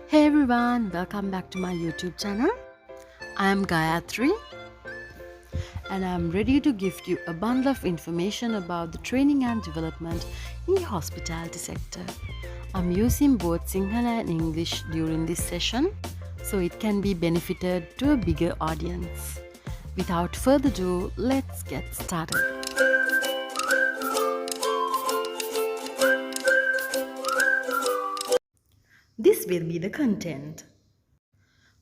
Hey everyone, welcome back to my YouTube channel. I am Gayatri and I am ready to give you a bundle of information about the training and development in the hospitality sector. I'm using both Sinhala and English during this session so it can be benefited to a bigger audience. Without further ado, let's get started. This will be the content.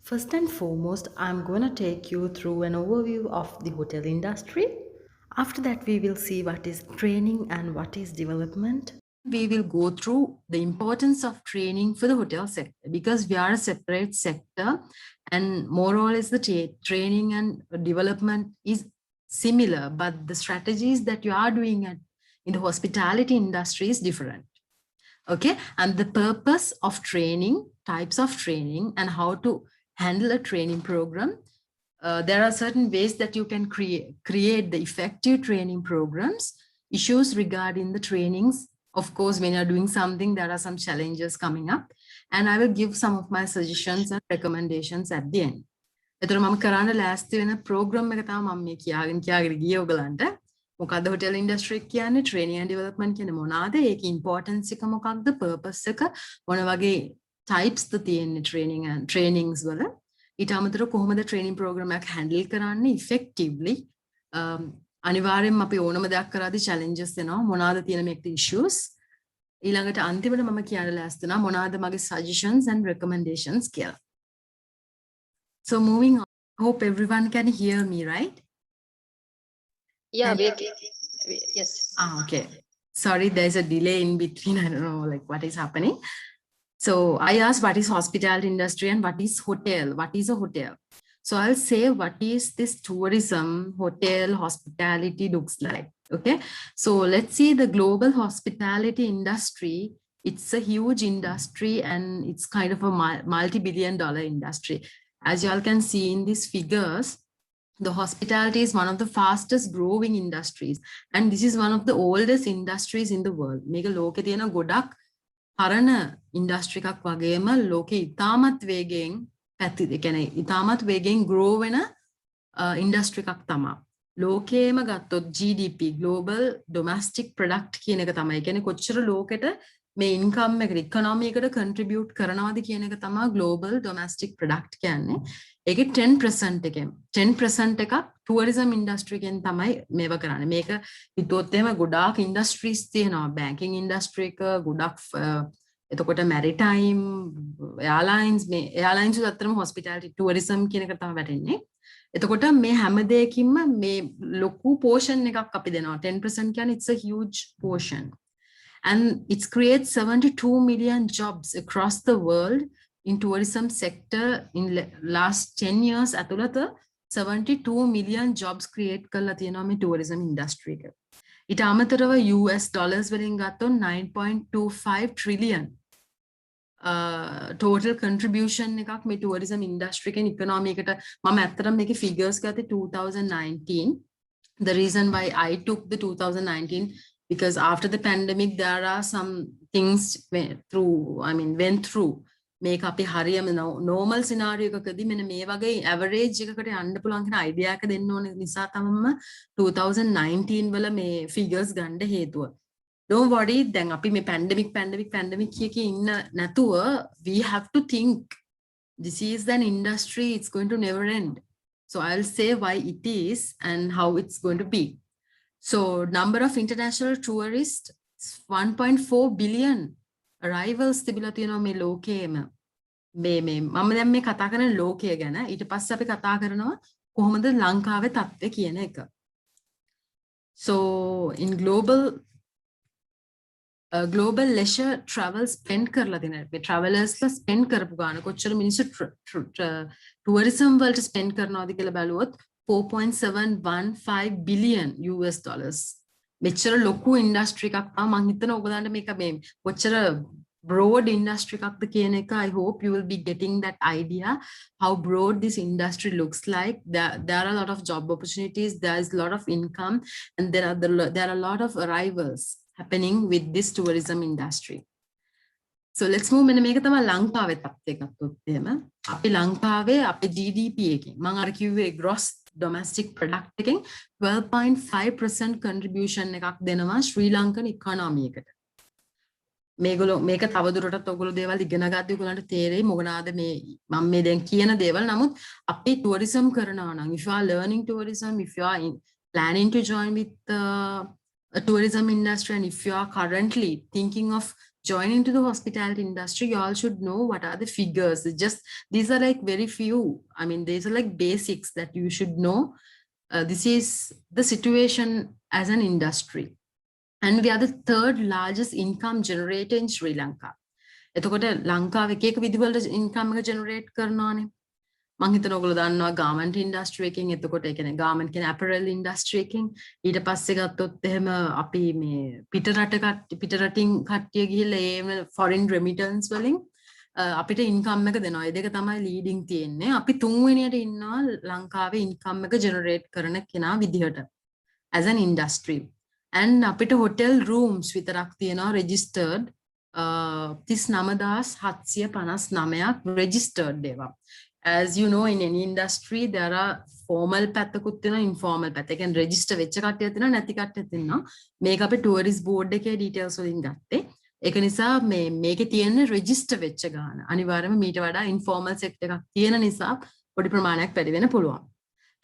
First and foremost, I'm going to take you through an overview of the hotel industry. After that, we will see what is training and what is development. We will go through the importance of training for the hotel sector because we are a separate sector and more or less the training and development is similar, but the strategies that you are doing in the hospitality industry is different. Okay, and the purpose of training, types of training, and how to handle a training program. There are certain ways that you can create the effective training programs. Issues regarding the trainings, of course, when you're doing something, there are some challenges coming up, and I will give some of my suggestions and recommendations at the end. එතකොට මම කරන්න ලෑස්ති වෙන programme එක තමයි මම මේ කියාගෙන ගියේ ඔයගලන්ට. මොකද්ද හොටෙල් ඉන්ඩස්ට්‍රි කියන්නේ, ට්‍රේනින් ඇන්ඩ් ඩෙවලොප්මන්ට් කියන්නේ මොනවාද, ඒකේ ඉම්පෝටන්ස් එක මොකක්ද, පර්පස් එක මොන වගේ ටයිප්ස් ද තියෙන්නේ ට්‍රේනින්ග්ස් වල, ඊට අමතරව කොහොමද ට්‍රේනින් ප්‍රෝග්‍රෑම් එකක් හැන්ඩල් කරන්නේ ඉෆෙක්ටිව්ලි, අනිවාර්යෙන්ම අපි ඕනම දෙයක් කරද්දී චැලෙන්ජස් එනවා, මොනවාද තියෙන මේක ඉෂුස්, ඊළඟට අන්තිමට මම කියන්න ලෑස්ති වෙනවා මොනවාද මගේ සජෙෂන්ස් ඇන්ඩ් රෙකමෙන්ඩේෂන්ස් කියලා. So moving on, hope everyone can hear me, right? Yeah, And, yes. Okay. Sorry, there's a delay in between. I don't know like what is happening. So I asked what is hospitality industry and what is hotel? What is a hotel? So I'll say what is this tourism, hotel, hospitality looks like. Okay. So let's see the global hospitality industry. It's a huge industry and it's kind of a multi-billion-dollar industry. As you all can see in these figures, the hospitality is one of the fastest growing industries. And this is one of the oldest industries in the world. මේක ලෝකේ තියෙන ගොඩක් පරණ industry එකක් වගේම ලෝකේ ඉතාමත් වේගයෙන් පැතිරෙන, ඒ කියන්නේ ඉතාමත් වේගයෙන් grow වෙන ඉන්ඩස්ට්‍රි එකක් තමයි. ලෝකයේම ගත්තොත් GDP, global domestic product කියන එක තමයි. ඒ කියන්නේ කොච්චර ලෝකෙට මේ ඉන්කම් එකට, ඉකොනොමි එකට contribute කරනවද කියන එක තමයි global domestic product කියන්නේ. ඒකේ 10% එකෙන් 10% එකක් tourism industry එකෙන් තමයි මේව කරන්නේ. මේක හිතුවොත් එහෙම ගොඩාක් industries තියෙනවා. banking industry එක ගොඩක්, එතකොට maritime, airlines, මේ airlines උත් අතරම hospitality tourism කියන එක තමයි වැටෙන්නේ. එතකොට මේ හැම දෙයකින්ම මේ ලොකු portion එකක් අපි දෙනවා. 10% කියන්නේ it's a huge portion. And it creates 72 million jobs across the world in tourism sector in last 10 years. ඇතුළත 72 million jobs create කරලා තියෙනවා මේ tourism industry එක. ඊට අමතරව US dollars වලින් ගත්තොත් 9.25 trillion total contribution එකක් මේ tourism industry එකෙන් economy එකට. මම ඇත්තටම මේකේ figures ගත්තේ 2019. The reason why I took the 2019 because after the pandemic there are some things went through මේක අපි හරියම normal scenario එකකදී මෙන්න මේ වගේ average එකකට යන්න පුළුවන් කියන idea එක දෙන්න ඕන නිසා තමයි 2019 වල මේ figures ගන්න හේතුව. Don't worry, දැන් අපි මේ pandemic කියකේ ඉන්න නැතුව we have to think this is an industry, it's going to never end. So I'll say why it is and how it's going to be. So number of international tourists, 1.4 billion arrivals තිබිලා තියෙනවා මේ ලෝකයේම. මම දැන් මේ කතා කරන ලෝකය ගැන. ඊට පස්සේ අපි කතා කරනවා කොහොමද ලංකාවේ තත්ත්වය කියන එක. So in global leisure travel spend කරලා තියෙනවා. මේ travelers spend කරපු ගාන කොච්චර මිනිස්සු tourism වලට spend කරනවද කියලා බැලුවොත් 4.715 billion US dollars. මෙච්චර ලොකු ඉන්ඩස්ට්‍රි එකක් තමයි. මම හිතනවා ඔයගලන්ට මේක මේ කොච්චර broad industry එකක්ද කියන එක. I hope you will be getting that idea how broad this industry looks like. There are a lot of job opportunities, there is a lot of income, and there are a lot of arrivals happening with this tourism industry. So let's move මෙන්න මේක තමයි ලංකාවේ තත්ත්වය ගත්තොත් එහෙම අපි ලංකාවේ අපේ GDP එකෙන් මම අර කිව්වේ gross domestic product එකෙන් 12.5% contribution එකක් දෙනවා ශ්‍රී ලංකන් economy එකට. මේගොල්ලෝ මේක තවදුරටත් ඔයගොල්ලෝ දේවල් ඉගෙන ගන්න ඔයගොල්ලන්ට තේරෙයි මොකනාද මේ මම මේ දැන් කියන දේවල්. නමුත් අපි tourism කරනවා නම් if you are learning tourism, if you are planning to join with a tourism industry, and if you are currently thinking of joining to the hospitality industry, you all should know what are the figures. Just these are like very few. I mean, these are like basics that you should know. This is the situation as an industry. And we are the third largest income generator in Sri Lanka. එතකොට ලංකාවේ එක එක විදිහවල income එක generate කරනවානේ. මම හිතනවා ඔයගොල්ලෝ දන්නවා garment industry එකෙන් එතකොට ඒ කියන්නේ garment කියන apparel industry එකෙන් ඊට පස්සේ ගත්තොත් එහෙම අපි මේ පිටරටින් කට්ටිය ගිහිල්ලා ඒ foreign remittance වලින් අපිට income එක දෙනවා. ඒ දෙක තමයි leading තියෙන්නේ. අපි තුන්වෙනියට ඉන්නවා ලංකාවේ income එක generate කරන කෙනා විදිහට as an industry. And අපිට hotel rooms විතරක් තියෙනවා registered 39759ක් registered දේවා. As you know, in any industry there are formal පැත්තකුත් තියෙනවා informal පැත්ත. ඒ කියන්නේ register වෙච්ච කට්ටියක් තියෙනවා නැති කට්ටියක් තියෙනවා. මේක අපි tourist board එකේ details වලින් ගත්තේ. ඒක නිසා මේකේ තියෙන register වෙච්ච ගාන. අනිවාර්යයෙන්ම මීට වඩා informal sector එකක් තියෙන නිසා පොඩි ප්‍රමාණයක් වැඩි වෙන්න පුළුවන්.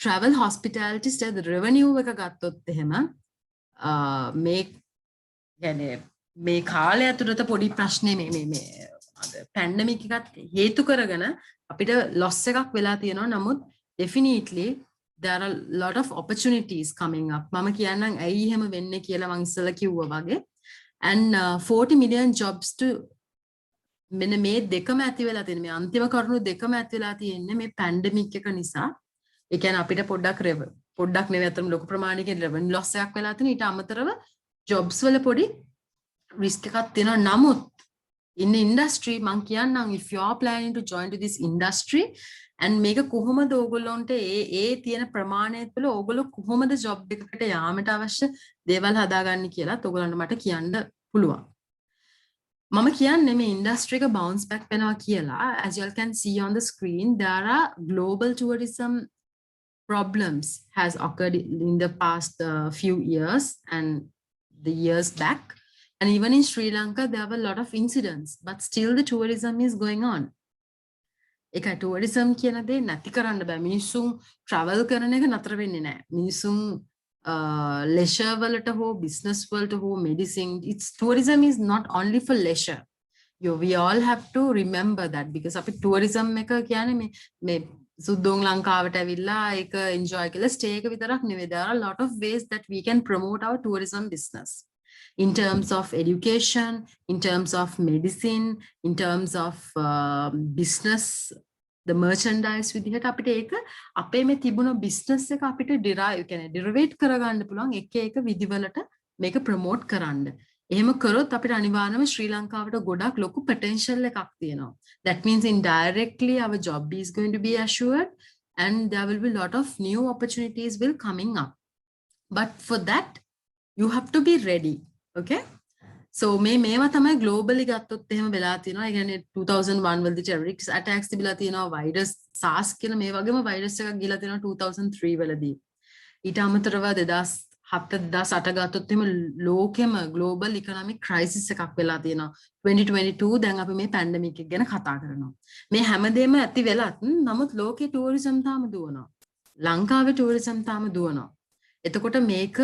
Travel hospitality stay the revenue එක ගත්තොත් එහෙම මේ කාලය ඇතුළත පොඩි ප්‍රශ්නේ මේ පැන්ඩමික් එකත් හේතු කරගෙන අපිට loss එකක් වෙලා තියෙනවා. නමුත් definitely there are a lot of opportunities coming up. මම කියන්නම් ඇයි එහෙම වෙන්නේ කියලා මම ඉස්සෙල්ලා කිව්වා වගේ. And 40 million jobs to මෙන්න මේ දෙකම ඇති වෙලා තියෙන මේ අන්තිම කරුණු දෙකම ඇති වෙලා තියෙන්නේ මේ පැන්ඩමික් එක නිසා. ඒ කියන්නේ අපිට පොඩ්ඩක් නෙවෙයි අතරම ලොකු ප්‍රමාණයකින් revenue loss එකක් වෙලා තියෙන. ඊට අමතරව jobs වල පොඩි risk එකක් තියෙනවා. නමුත් in the industry මං කියන්නම් if you are planning to join to this industry and මේක කොහොමද ඕගොල්ලොන්ට ඒ තියෙන ප්‍රමාණය තුළ ඕගොල්ලෝ කොහොමද job එකකට යාමට අවශ්‍ය දේවල් හදාගන්න කියලාත් ඕගොල්ලන්ට මට කියන්න පුළුවන්. මම කියන්නේ මේ industry එක bounce back වෙනවා කියලා. As you all can see on the screen, there are global tourism problems has occurred in the past few years and the years back. And even in Sri Lanka, there were a lot of incidents, but still the tourism is going on. Eka tourism කියන දේ නැති කරන්න බෑ. මිනිස්සුන් travel කරන එක නතර වෙන්නේ නැහැ. මිනිස්සුන් leisure වලට හෝ business වලට හෝ medicine, it's tourism is not only for leisure. We all have to remember that because අපි tourism එක කියන්නේ මේ සුද්දෝන් ලංකාවට ඇවිල්ලා ඒක enjoy කරලා stay එක විතරක් නෙවෙයි. There are a lot of ways that we can promote our tourism business. In terms of education, in terms of medicine, in terms of business, the merchandise විදිහට අපිට ඒක අපේ මේ තිබුණ business එක අපිට derivate කරගන්න පුළුවන් එක විදිවලට මේක promote කරන්න. එහෙම කරොත් අපිට අනිවාර්යයෙන්ම ශ්‍රී ලංකාවට ගොඩක් ලොකු potential එකක් තියෙනවා. That means indirectly our job is going to be assured and there will be a lot of new opportunities will coming up. But for that you have to be ready. Okay, so මේවා තමයි globally ගත්තොත් එහෙම වෙලා තියෙනවා. ඒ කියන්නේ 2001 වලදී terrorist attacks තිබිලා තියෙනවා. virus SARS කියලා මේ වගේම virus එකක් ගිහලා තියෙනවා 2003 වලදී. ඊට අමතරව 2007-2008 ගත්තොත් එහෙම ලෝකෙම global economic crisis එකක් වෙලා තියෙනවා. 2022 දැන් අපි මේ pandemic එක ගැන කතා කරනවා. මේ හැමදේම ඇති වෙලත් නමුත් ලෝකේ tourism තාම දුවනවා. ලංකාවේ tourism තාම දුවනවා. එතකොට මේක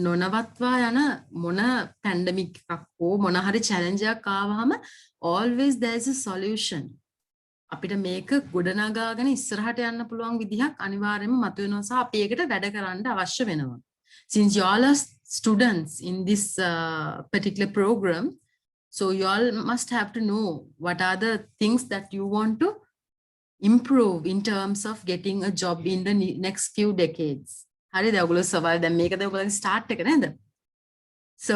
නොනවත්වා යන මොන පැන්ඩමික් එකක් හෝ මොන හරි චැලෙන්ජ් එකක් ආවහම always there is a solution. අපිට මේක ගොඩනගාගෙන ඉස්සරහට යන්න පුළුවන් විදිහක් අනිවාර්යයෙන්ම මතුවෙනවා සහ අපි ඒකට වැඩ කරන්න අවශ්‍ය වෙනවා. Since you all are students in this particular program, so you all must have to know what are the things that you want to improve in terms of getting a job in the next few decades. හරිද? ඔයගොල්ලෝ සවාල් දැන් මේකද ඔයගොල්ලන්ගේ start එක නේද? So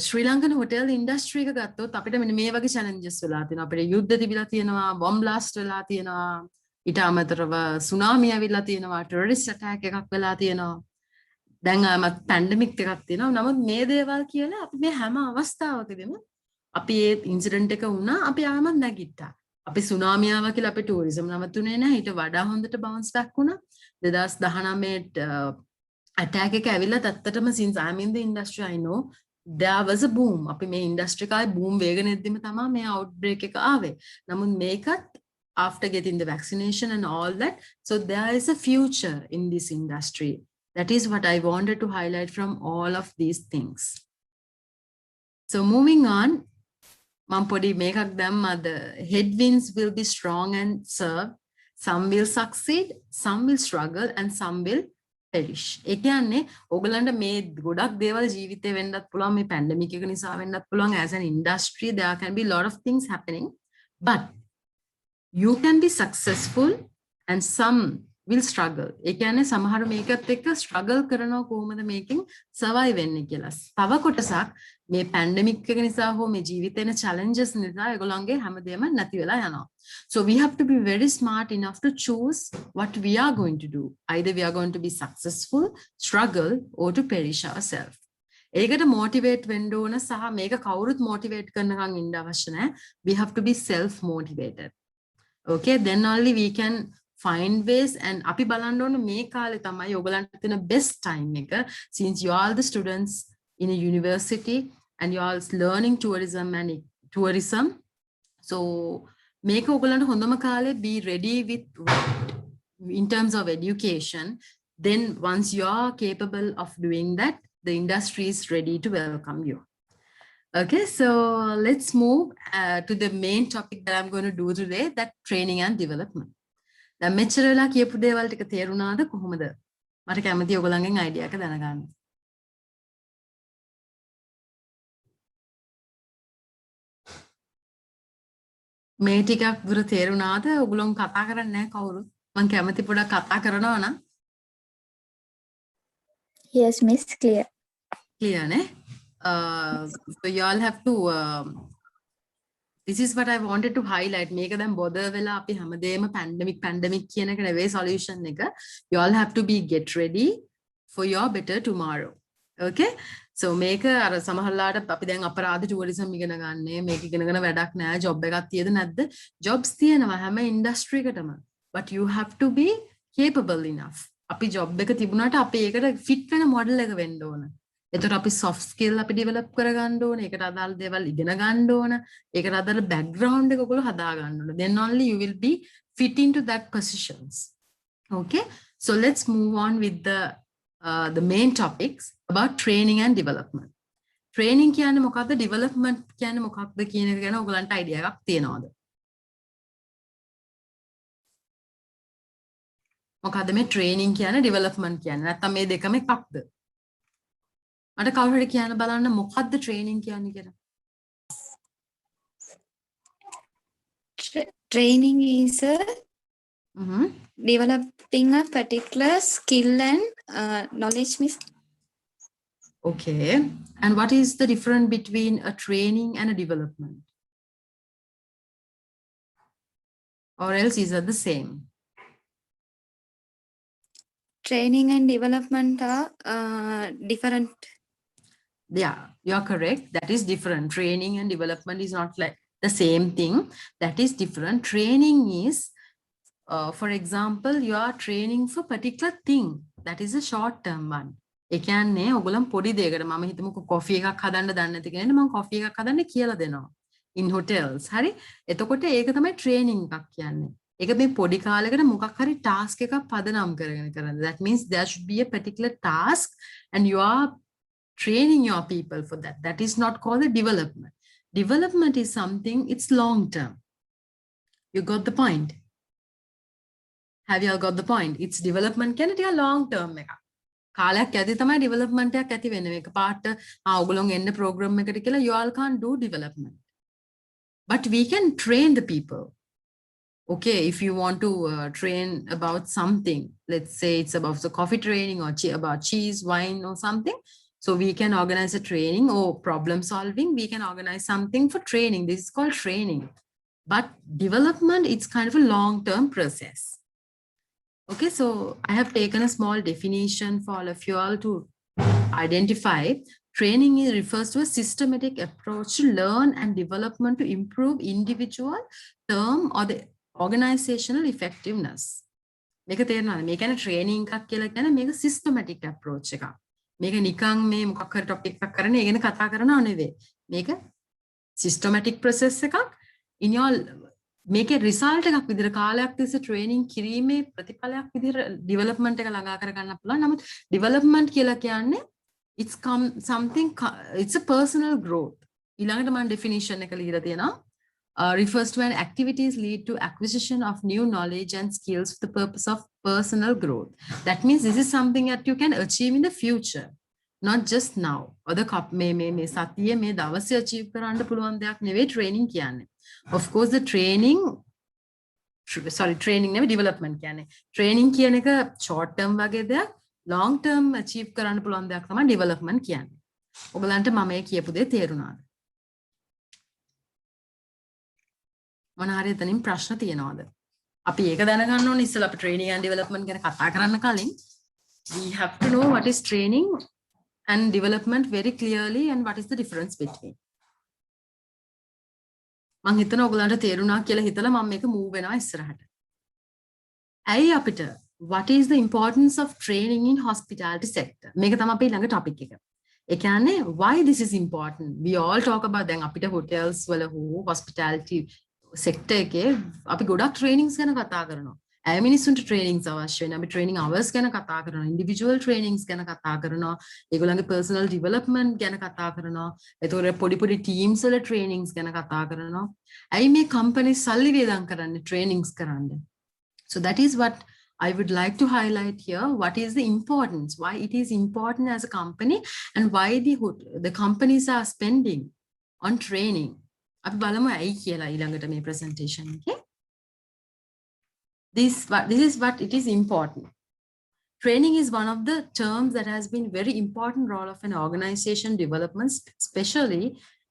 Sri Lankan hotel industry එක ගත්තොත් අපිට මෙන්න මේ වගේ challenges වෙලා තියෙනවා. අපිට යුද්ධ තිබිලා තියෙනවා, bomb blast වෙලා තියෙනවා. ඊට අමතරව tsunami ඇවිල්ලා තියෙනවා, terrorist attack එකක් වෙලා තියෙනවා. දැන් ආමත් pandemic එකක් තියෙනවා. නමුත් මේ දේවල් කියලා අපි මේ හැම අවස්ථාවකදීම අපි ඒ ඉන්සිඩන්ට් එක වුණා අපි ආවම නැගිට්ටා. අපි සුනාමිය ආවා කියලා අපි ටූරිසම් නවතුනේ නැහැ. ඊට වඩා හොඳට බවුන්ස් බෑක් වුණා. 2019 attack එක ඇවිල්ලා ඇත්තටම since I'm in the industry I know there was a boom. අපි මේ ඉන්ඩස්ට්‍රි එකේ boom වේගන එද්දිම තමයි මේ outbreak එක ආවේ. නමුත් මේකත් after getting the vaccination and all that, so there is a future in this industry. That is what I wanted to highlight from all of these things. So moving on, Mampodi Mekak Dhamma, the headwinds will be strong and serve. Some will succeed, some will struggle, and some will perish. ඒ කියන්නේ ඔයගලන්ට මේ ගොඩක් දේවල් ජීවිතේ වෙන්නත් පුළුවන් මේ pandemic එක නිසා වෙන්නත් පුළුවන් as an industry there can be a lot of things happening but you can be successful and some will struggle. ඒ කියන්නේ සමහර මේකත් එක්ක struggle කරනවා කොහොමද මේකෙන් survive වෙන්නේ කියලා. තව කොටසක් මේ පැන්ඩමික් එක නිසා හෝ මේ ජීවිතේන challenges නිසා ඒගොල්ලන්ගේ හැමදේම නැති වෙලා යනවා. So we have to be very smart enough to choose what we are going to do. Either we are going to be successful, struggle, or to perish ourselves. ඒකට motivate වෙන්න ඕන සහ මේක කවුරුත් motivate කරනකම් ඉන්න අවශ්‍ය නැහැ. We have to be self motivated. Okay, then only we can find ways and අපි බලන්න ඕන මේ කාලේ තමයි ඔයගලන්ට තියෙන best time එක since you are the students in a university and you are learning tourism. So make ඔයගලන්ට හොඳම කාලේ be ready with in terms of education. Then once you are capable of doing that, the industry is ready to welcome you. Okay, so let's move to the main topic that I'm going to do today, that training and development. දැන් මෙච්චර වෙලා කියපු දේවල් ටික තේරුණාද කොහොමද? මට කැමති ඔයගොල්ලන්ගෙන් අයිඩියා එක දැනගන්න. මේ ටිකක් දුර තේරුණාද? ඔයගොල්ලෝ කතා කරන්නේ නැහැ කවුරුත්. මම කැමති පොඩක් කතා කරනවා නම්. Yes, miss, clear. Clear ne? So you all have to this is what I wanted to highlight. මේක දැන් බොද වෙලා අපි හැමදේම pandemic කියන එක නෙවෙයි solution එක. You all have to be get ready for your better tomorrow. Okay? So මේක අර සමහරලාට අපි දැන් අපරාධ tourism ඉගෙන ගන්න මේක ඉගෙනගෙන වැඩක් නැහැ. job එකක් තියද නැද්ද? jobs තියෙනවා හැම industry එකටම. But you have to be capable enough. අපි job එක තිබුණාට අපි ඒකට fit වෙන model එක වෙන්න ඕන. එතකොට අපි soft skill අපි develop කරගන්න ඕන. ඒකට අදාළ දේවල් ඉගෙන ගන්න ඕන. ඒකට අදාළ background එක ඔයගොල්ලෝ හදා ගන්න ඕන. Then only you will be fit into that positions. Okay? So let's move on with the main topics about training and development. Training කියන්නේ මොකක්ද? Development කියන්නේ මොකක්ද කියන එක ගැන ඔයගලන්ට idea එකක් තියෙනවද? මොකද්ද මේ training කියන්නේ development කියන්නේ? නැත්නම් මේ දෙකම එකක්ද? මට කවුරු හරි කියන්න බලන්න මොකද්ද training කියන්නේ කියලා. Training is developing a particular skill and knowledge, miss. Okay. And what is the difference between a training and a development? Or else is it the same? Training and development are different. Yeah, you're correct. That is different. Training and development is not like the same thing. That is different. Training is, for example, you are training for particular thing. That is a short term one. ඒ කියන්නේ ඔයගොල්ලන් පොඩි දෙයකට මම හිතමුකෝ coffee එකක් හදන්න දන්නේ නැති කෙනෙක් මම කොෆි එකක් හදන්න කියලා දෙනවා. In hotels. හරි? එතකොට ඒක තමයි training එකක් කියන්නේ. ඒක මේ පොඩි කාලයකට මොකක් හරි task එකක් පදනම් කරගෙන කරන්නේ. That means there should be a particular task and you are training your people for that. That is not called a development. Development is something, it's long term. You got the point? Have you all got the point? It's development can it a long term එකක්. කාලයක් ඇති තමයි development එකක් ඇති වෙන්නේ. මේක පාට ඔයගොල්ලෝ එන්න program එකකට කියලා you all can't do development. But we can train the people. Okay, if you want to train about something, let's say it's about the coffee training or about cheese, wine or something. So we can organize a training or problem solving. We can organize something for training. This is called training. But development, it's kind of a long-term process. Okay, so I have taken a small definition for all of you all to identify. Training refers to a systematic approach to learn and development to improve individual, term, or the organizational effectiveness. මේක තේරෙනවද? මේ කියන්නේ training එකක් කියලා කියන්නේ මේක systematic approach එකක්. මේක නිකන් මේ මොකක් හරි ටොපික් එකක් කරන ඒ ගැන කතා කරනව නෙවෙයි. මේක සිස්ටමැටික් ප්‍රොසෙස් එකක්. in your මේකේ රිසල්ට් එකක් විදිහට කාලයක් තිස්සේ ට්‍රේනින් කිරීමේ ප්‍රතිඵලයක් විදිහට ඩෙවලොප්මන්ට් එක ළඟා කර ගන්න පුළුවන්. නමුත් ඩෙවලොප්මන්ට් කියලා කියන්නේ it's a personal growth. ඊළඟට මම definition එක ලියලා තියෙනවා. Refers to an activities lead to acquisition of new knowledge and skills for the purpose of personal growth. That means this is something that you can achieve in the future, not just now. Or the මේ සතියේ මේ දවසේ achieve කරන්න පුළුවන් දෙයක් නෙවෙයි training කියන්නේ. Of course the training නෙවෙයි development කියන්නේ. Training කියන එක short term වගේ දෙයක්, long term achieve කරන්න පුළුවන් දෙයක් තමයි development කියන්නේ. ඔයගලන්ට මම මේ කියපු දේ තේරුණාද? මොන හරි එතනින් ප්‍රශ්න තියෙනවද? අපි ඒක දැනගන්න ඕනේ ඉස්සෙල්ලා අපි training and development ගැන කතා කරන්න කලින් we have to know what is training and development very clearly and what is the difference between. මම හිතන ඔයගලන්ට තේරුණා කියලා හිතලා මම මේක move වෙනවා ඉස්සරහට. ඇයි අපිට what is the importance of training in hospitality sector? මේක තමයි අපේ ළඟ topic එක. ඒ කියන්නේ why this is important? We all talk about දැන් අපිට hotels වල හෝ hospitality sector එකේ අපි ගොඩක් trainings ගැන කතා කරනවා. ඇය මිනිස්සුන්ට trainings අවශ්‍ය වෙනවා. අපි training hours ගැන කතා කරනවා. individual trainings ගැන කතා කරනවා. ඒගොල්ලන්ගේ personal development ගැන කතා කරනවා. ඒතකොට පොඩි teams වල trainings ගැන කතා කරනවා. ඇයි මේ companies සල්ලි වේදම් කරන්නේ trainings කරන්න? So that is what I would like to highlight here. What is the importance? Why it is important as a company and why the companies are spending on training. අපි බලමු ඇයි කියලා ඊළඟට මේ presentation එකේ. This is what it is important. Training is one of the terms that has been very important role of an organization development, especially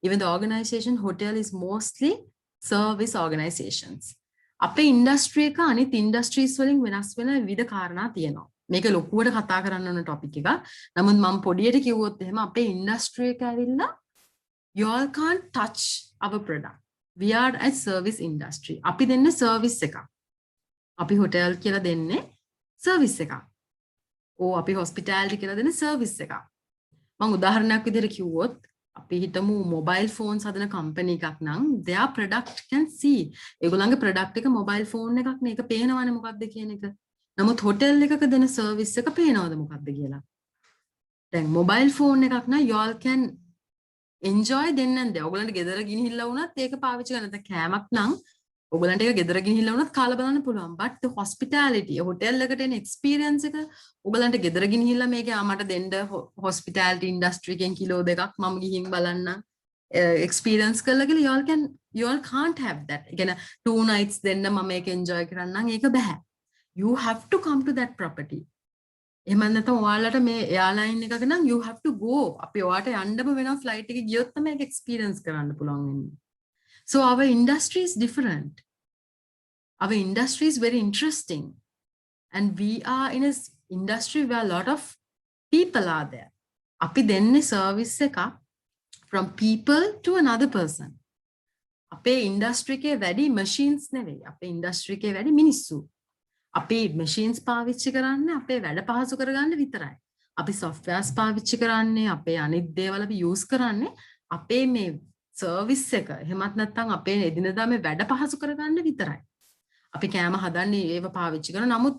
even the organization hotel is mostly service organizations. අපේ industry එක අනිත් industries වලින් වෙනස් වෙන විවිධ කාරණා තියෙනවා. මේක ලොකුවට කතා කරන්න ඕන topic එකක්. නමුත් මම පොඩියට කිව්වොත් එහෙම අපේ industry එක ඇවිල්ලා you all can't touch our product. We are a service industry. අපි දෙන්නේ service එකක්. අපි hotel කියලා දෙන්නේ service එකක්. අපි hospitality කියලා දෙන්නේ service එකක්. මම උදාහරණයක් විදිහට කිව්වොත් අපි හිතමු mobile phones හදන company එකක් නම් their product can see. ඒගොල්ලන්ගේ product එක mobile phone එකක් නේ. ඒක පේනවනේ මොකක්ද කියන එක. නමුත් hotel එකක දෙන service එක පේනවද මොකක්ද කියලා. දැන් mobile phone එකක් නම් you all can enjoy then and there. ඔයගලන්ට ගෙදර ගිහිල්ලා වුණත් ඒක පාවිච්චි කරන්න. නැත්නම් කෑමක් නම් ඔයගලන්ට ඒක ගෙදර ගිහිල්ලා වුණත් කාලා බලන්න පුළුවන්. But the hospitality, hotel එකට එන experience එක ඔයගලන්ට ගෙදර ගිහිල්ලා මේක මට දෙන්න hospitality industry එකෙන් කිලෝ දෙකක් මම ගිහින් බලන්න experience කරලා කියලා you all can't have that. ඒ කියන්නේ 2 nights දෙන්න මම මේක enjoy කරන්නම් ඒක බෑ. You have to come to that property. එහෙම නැත්නම් ඔයාලට මේ එයාලයින් එකක නම් you have to go. අපි ඔයාට යන්නම වෙනවා flight එකේ ගියොත් තමයි ඒක experience කරන්න පුළුවන් වෙන්නේ. So our industry is different. Our industry is very interesting. And we are in an industry where a lot of people are there. අපි දෙන්නේ service එක from people to another person. අපේ industry එකේ වැඩි machines නෙවෙයි. අපේ industry එකේ වැඩි මිනිස්සු. අපි machines පාවිච්චි කරන්නේ අපේ වැඩ පහසු කරගන්න විතරයි. අපි softwares පාවිච්චි කරන්නේ අපේ අනිත් දේවල් අපි use කරන්නේ අපේ මේ service එක. එහෙමත් නැත්නම් අපේ එදිනදා මේ වැඩ පහසු කරගන්න විතරයි. අපි කෑම හදන්නේ ඒව පාවිච්චි කරන නමුත්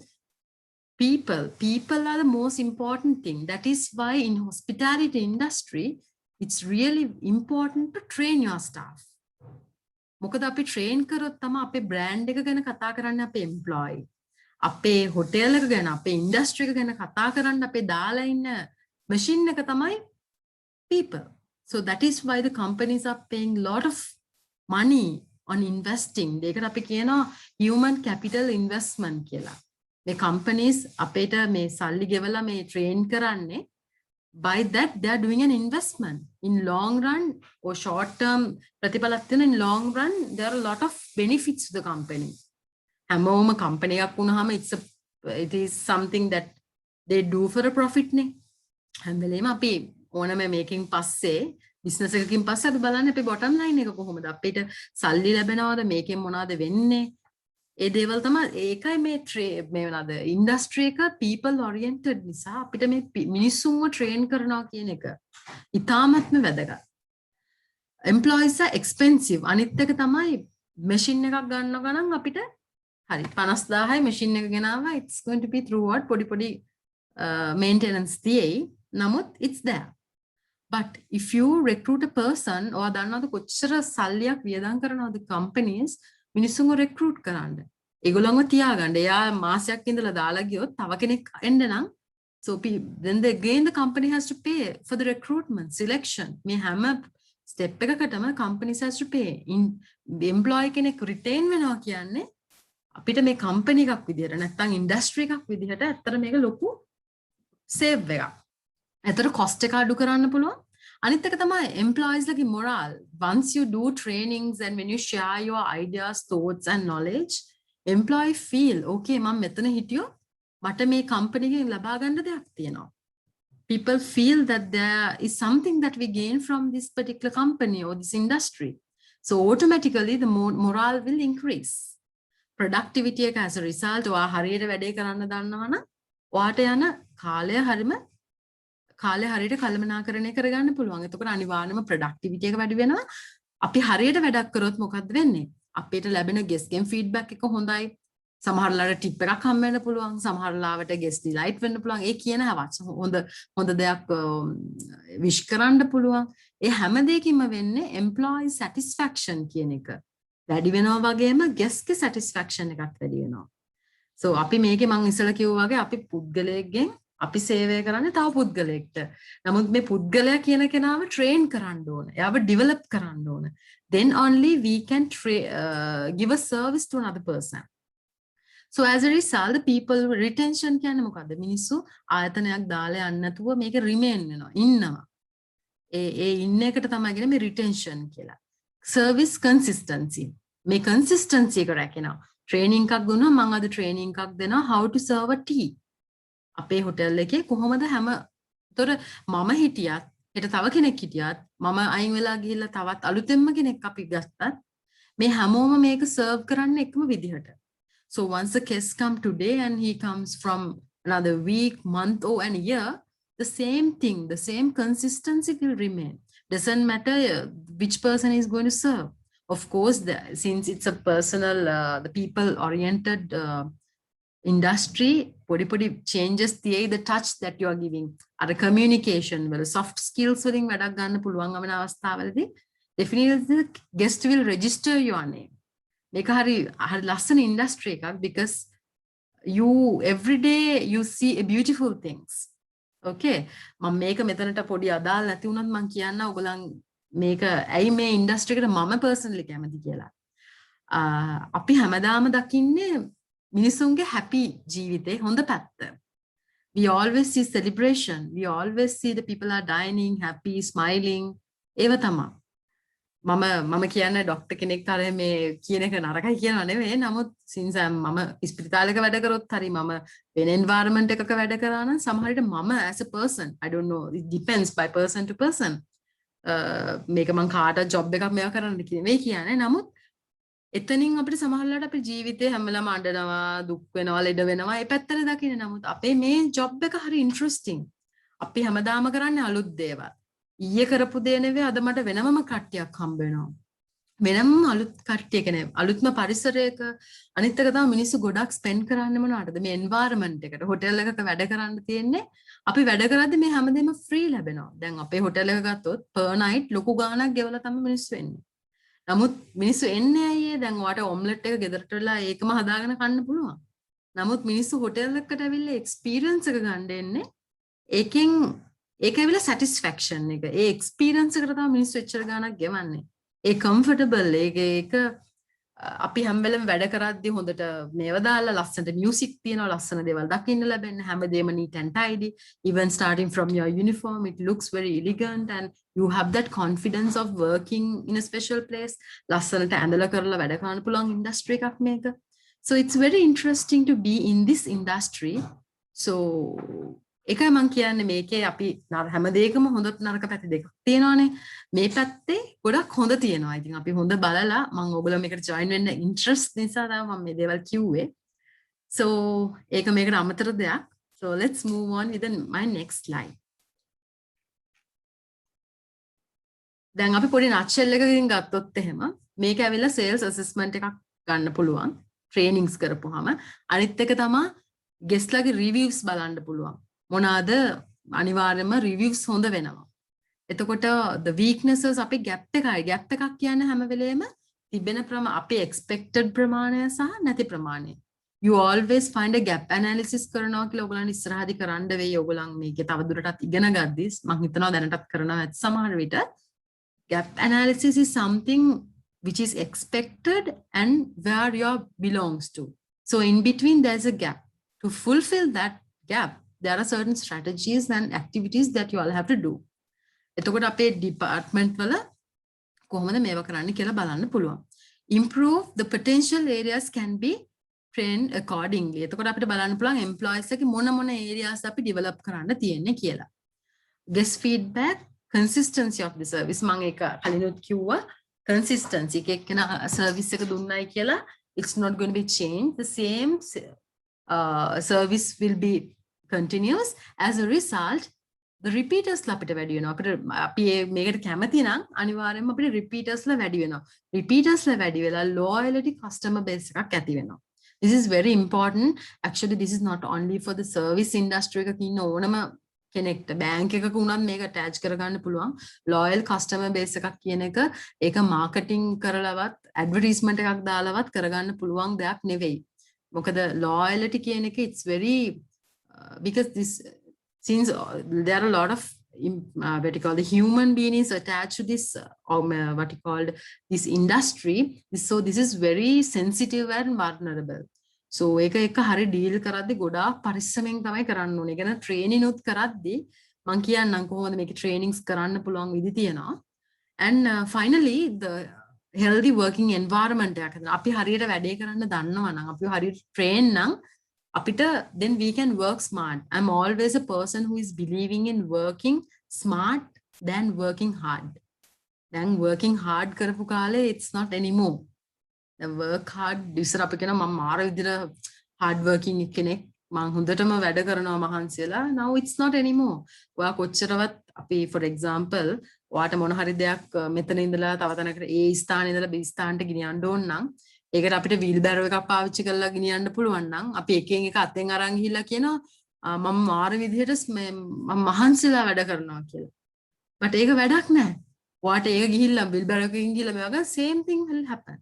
people are the most important thing. That is why in hospitality industry it's really important to train your staff. මොකද අපි train කරොත් තමයි අපේ brand එක ගැන කතා කරන්නේ අපේ employee. අපේ hotel එක ගැන අපේ industry එක ගැන කතා කරන්න අපේ දාලා ඉන්න machine එක තමයි people. So that is why the companies are paying lot of money on investing. ඒකට අපි කියනවා human capital investment කියලා. මේ companies අපේට මේ සල්ලි ගෙවලා මේ train කරන්නේ by that they are doing an investment in long run or short term ප්‍රතිඵලක් තියෙන in long run there are a lot of benefits to the company. හැමෝම company එකක් වුණාම it is something that they do for a profit නේ. හැම වෙලේම අපි ඕනම මේකින් පස්සේ බිස්නස් එකකින් පස්සේ අපි බලන්නේ අපේ බොටම් ලයින් එක කොහොමද අපිට සල්ලි ලැබෙනවද මේකෙන් මොනවද වෙන්නේ ඒ දේවල් තමයි ඒකයි මේ මොනවද ඉන්ඩස්ට්‍රි එක people oriented නිසා අපිට මේ මිනිස්සුන්ව ට්‍රේන් කරනවා කියන එක ඉතාමත්ම වැදගත් employees are expensive අනිත් එක තමයි මැෂින් එකක් ගන්න ගණන් අපිට හරි 50000යි මැෂින් එක ගෙනාවා it's going to be throughout පොඩි maintenance තියෙයි නමුත් it's there but if you recruit a person or දන්නවද කොච්චර සල්ලියක් වියදම් කරනවද companies මිනිස්සුන්ව recruit කරන්න ඒගොල්ලන්ව තියාගන්න එයා මාසයක් ඉඳලා දාලා ගියොත් තව කෙනෙක් එන්න නම් so then again the company has to pay for the recruitment selection මේ හැම step එකකටම companies has to pay in employee කෙනෙක් retain වෙනවා කියන්නේ අපිට මේ company එකක් විදියට නැත්නම් industry එකක් විදියට ඇත්තට මේක ලොකු save එකක්. ඇත්තට cost එක අඩු කරන්න පුළුවන්. අනිත් එක තමයි employees ලගේ morale. Once you do trainings and when you share your ideas, thoughts and knowledge, employee feel okay මම මෙතන හිටියෝ මට මේ company එකෙන් ලබා ගන්න දෙයක් තියෙනවා. People feel that there is something that we gain from this particular company or this industry. So automatically the morale will increase. Productivity එක as a result ඔයා හරියට වැඩේ කරන්න දන්නවනම් ඔයාට යන කාලය හරියට කළමනාකරණය කරගන්න පුළුවන්. එතකොට අනිවාර්යයෙන්ම productivity එක වැඩි වෙනවා. අපි හරියට වැඩක් කරොත් මොකද්ද වෙන්නේ? අපිට ලැබෙන guest ගෙන් feedback එක හොඳයි. සමහර ලාට tip එකක් හම් වෙන්න පුළුවන්. සමහර ලාවට guest delight වෙන්න පුළුවන්. ඒ කියන හැවත් හොඳ දෙයක් wish කරන්න පුළුවන්. ඒ හැම දෙයකින්ම වෙන්නේ employee satisfaction කියන එක. වැඩි වෙනවා වගේම guest ගේ satisfaction එකත් වැඩි වෙනවා. So අපි මේකේ මම ඉස්සෙල්ලා කිව්වා වගේ අපි පුද්ගලයෙක්ගෙන් අපි සේවය කරන්නේ තව පුද්ගලයෙක්ට. නමුත් මේ පුද්ගලයා කියන කෙනාව train කරන්න ඕන. එයාව develop කරන්න ඕන. Then only we can give a service to another person. So as a result the people retention කියන්නේ මොකද්ද? මිනිස්සු ආයතනයක් දාලා යන්න නැතුව මේක remain වෙනවා. ඉන්නවා. ඒ ඉන්න එකට තමයි කියන්නේ මේ retention කියලා. Service consistency. මේ consistency එක රැකෙනවා. Training එකක් දුන්නා මම අද training එකක් දෙනවා how to serve a tea. අපේ හොටෙල් එකේ කොහොමද තොර මම හිටියත් හෙට තව කෙනෙක් හිටියත් මම අයින් වෙලා ගිහිල්ලා තවත් අලුතෙන්ම කෙනෙක් අපි ගත්තත් මේ හැමෝම මේක serve කරන්න එකම විදිහට. So once a guest come today and he comes from another week, month or an year, the same thing, the same consistency will remain. Doesn't matter which person is going to serve. Of course, since it's a personal, the people-oriented industry, podi changes the touch that you are giving. At a communication, well, soft skills වලින් වැඩක් ගන්න පුළුවන් වෙන අවස්ථාවලදී definitely the guest will register your name. මේක හරි ලස්සන industry එකක් because you every day you see a beautiful things. Okay, මම මේක මෙතනට පොඩි අදාළ නැති වුණත් මම කියන්න ඔයගොල්ලන් මේක ඇයි මේ ඉන්ඩස්ට්‍රි එකට මම පර්සනලි කැමති කියලා. අපි හැමදාම දකින්නේ මිනිසුන්ගේ happy ජීවිතේ හොඳ පැත්ත. We always see celebration. We always see the people are dining, happy, smiling. ඒව තමයි. මම කියන්නේ ડોක්ටර් කෙනෙක් අර මේ කියන එක නරකයි කියනවා නෙවෙයි. නමුත් since මම ඉස්පිරිතාලයක වැඩ කරොත් හරි මම වෙන environment එකක වැඩ කරා නම් සමහර විට මම as a person, I don't know, it depends by person to person. මේක මං කාට ජොබ් එකක් මේවා කරන්න කියන්නේ. නමුත් එතනින් අපිට සමහරවිට අපේ ජීවිතේ හැමලම අඬනවා, දුක් වෙනවා, ලෙඩ වෙනවා. ඒ පැත්තට දකින්නේ. නමුත් අපේ මේ ජොබ් එක හරි ඉන්ටරෙස්ටිං. අපි හැමදාම කරන්නේ අලුත් දේවල්. ඊයේ කරපු දේ නෙවෙයි අද මට වෙනමම කට්ටියක් හම්බ වෙනවා. වෙනම අලුත් කට්ටිය කෙනෙක් අලුත්ම පරිසරයක අනිත් එක තමයි මිනිස්සු ගොඩක් ස්පෙන්ඩ් කරන්නේ මොනවටද මේ එන්වයරන්මන්ට් එකට හොටෙල් එකක වැඩ කරන්න තියෙන්නේ අපි වැඩ කරද්දි මේ හැමදේම ෆ්‍රී ලැබෙනවා දැන් අපේ හොටෙල් එක ගත්තොත් per night ලොකු ගාණක් ගෙවලා තමයි මිනිස්සු එන්නේ නමුත් මිනිස්සු එන්නේ අයියේ දැන් ඔයාට ඔම්ලට් එක ගෙදරට වෙලා ඒකම හදාගෙන කන්න පුළුවන් නමුත් මිනිස්සු හොටෙල් එකකට ඇවිල්ලා එක්ස්පීරියන්ස් එක ගන්න එන්නේ ඒකෙන් ඒක ඇවිල්ලා සැටිස්ෆැක්ෂන් එක ඒ එක්ස්පීරියන්ස් එකට තමයි මිනිස්සු එච්චර ගාණක් ගෙවන්නේ ඒ කම්ෆර්ටබල් ඒක අපි හැම වෙලෙම වැඩ කරද්දී හොඳට මේව දාලා ලස්සනට මියුසික් තියෙනවා ලස්සන දේවල් දකින්න ලැබෙන්නේ හැමදේම neat and tidy even starting from your uniform it looks very elegant and you have that confidence of working in a special place ලස්සනට ඇඳලා කරලා වැඩ කරන්න පුළුවන් industry එකක් මේක so it's very interesting to be in this industry so ඒකයි මම කියන්නේ මේකේ අපි හැම දෙයකම හොඳ නරක පැති දෙකක් තියෙනවානේ. මේ පැත්තේ ගොඩක් හොඳ තියෙනවා. ඉතින් අපි හොඳ බලලා මම ඔයගොල්ලෝ මේකට join වෙන්න interest නිසා තමයි මම මේ දේවල් කිව්වේ. So ඒක මේකට අමතර දෙයක්. So let's move on with my next slide. දැන් අපි පොඩි nutshell එකකින් ගත්තොත් එහෙම මේක ඇවිල්ලා sales assessment එකක් ගන්න පුළුවන්. trainings කරපුවාම අනිත් එක තමයි guest ලගේ reviews බලන්න පුළුවන්. මොනවාද අනිවාර්යයෙන්ම reviews හොඳ වෙනවා. එතකොට the weaknesses අපි gap එකක් කියන්නේ හැම වෙලේම තිබෙන අපි expected ප්‍රමාණය සහ නැති ප්‍රමාණය. You always find a gap analysis කරනවා කියලා ඔයගොල්ලන් ඉස්සරහදී කරන්න වෙයි. ඔයගොල්ලන් මේකේ තවදුරටත් ඉගෙන ගද්දී මම හිතනවා දැනටත් කරනවා ඇති සමහර විට. Gap analysis is something which is expected and where you belongs to. So in between there's a gap. To fulfill that gap, there are certain strategies and activities that you all have to do. එතකොට අපේ department වල කොහොමද මේව කරන්න කියලා බලන්න පුළුවන්. Improve the potential areas can be trained accordingly. එතකොට අපිට බලන්න පුළුවන් employees එක මොන areas අපි develop කරන්න තියෙන්නේ කියලා. Guest feedback, consistency of the service. මම ඒක කලිනුත් කිව්වා consistency එක එක්කන service එක දුන්නයි කියලා it's not going to be changed. The same service will be continuous. As a result, the repeaters අපිට වැඩි වෙනවා. අපි මේකට කැමති නම් අනිවාර්යයෙන්ම අපිට repeaters ලා වැඩි වෙනවා. repeaters ලා වැඩි වෙලා loyalty customer base එකක් ඇති වෙනවා. This is very important. Actually, this is not only for the service industry එකක ඉන්න ඕනම කෙනෙක්ට බැංක් එකක වුණත් මේක attach කරගන්න පුළුවන්. loyal customer base එකක් කියන එක ඒක marketing කරලවත් advertisement එකක් දාලවත් කරගන්න පුළුවන් දෙයක් නෙවෙයි. මොකද loyalty කියන එක it's very because this since there are a lot of what you call the human beings attached to this what you called this industry, so this is very sensitive and vulnerable. So එක හරි deal කරද්දි ගොඩාක් පරිස්සමෙන් තමයි කරන්න ඕනේ. ඒ කියන්නේ training උත් කරද්දි මම කියන්නම් කොහොමද මේක ට්‍රේනින්ග්ස් කරන්න පුළුවන් විදි තියෙනවා. And finally the healthy working environment එකක් හදන්න. අපි හරියට වැඩේ කරන්න දන්නවා නම් අපි හරියට train නම් අපිට then we can work smart. I'm always a person who is believing in working smart than working hard. Then working hard කරපු කාලේ it's not anymore. The work hard ඉස්සර අපි කියන මම මාර විදිහට hard working කෙනෙක් මම හොඳටම වැඩ කරනවා මහන්සි වෙලා. Now it's not anymore. ඔයා කොච්චරවත් අපි for example ඔයාට මොන හරි දෙයක් මෙතන ඉඳලා තව තැනකට A ස්ථානේ ඉඳලා B ස්ථානට ගෙනියන්න ඕන නම් ඒකට අපිට wheel barrow එකක් පාවිච්චි කරලා ගෙනියන්න පුළුවන් නම් අපි එකෙන් එක අතෙන් අරන් ගිහිල්ලා කියනවා මම මාර විදිහට මම මහන්සිලා වැඩ කරනවා කියලා. but ඒක වැඩක් නැහැ. ඔයාට ඒක ගිහිල්ලා wheel barrow එකකින් ගිහිල්ලා මේ වගේ same thing will happen.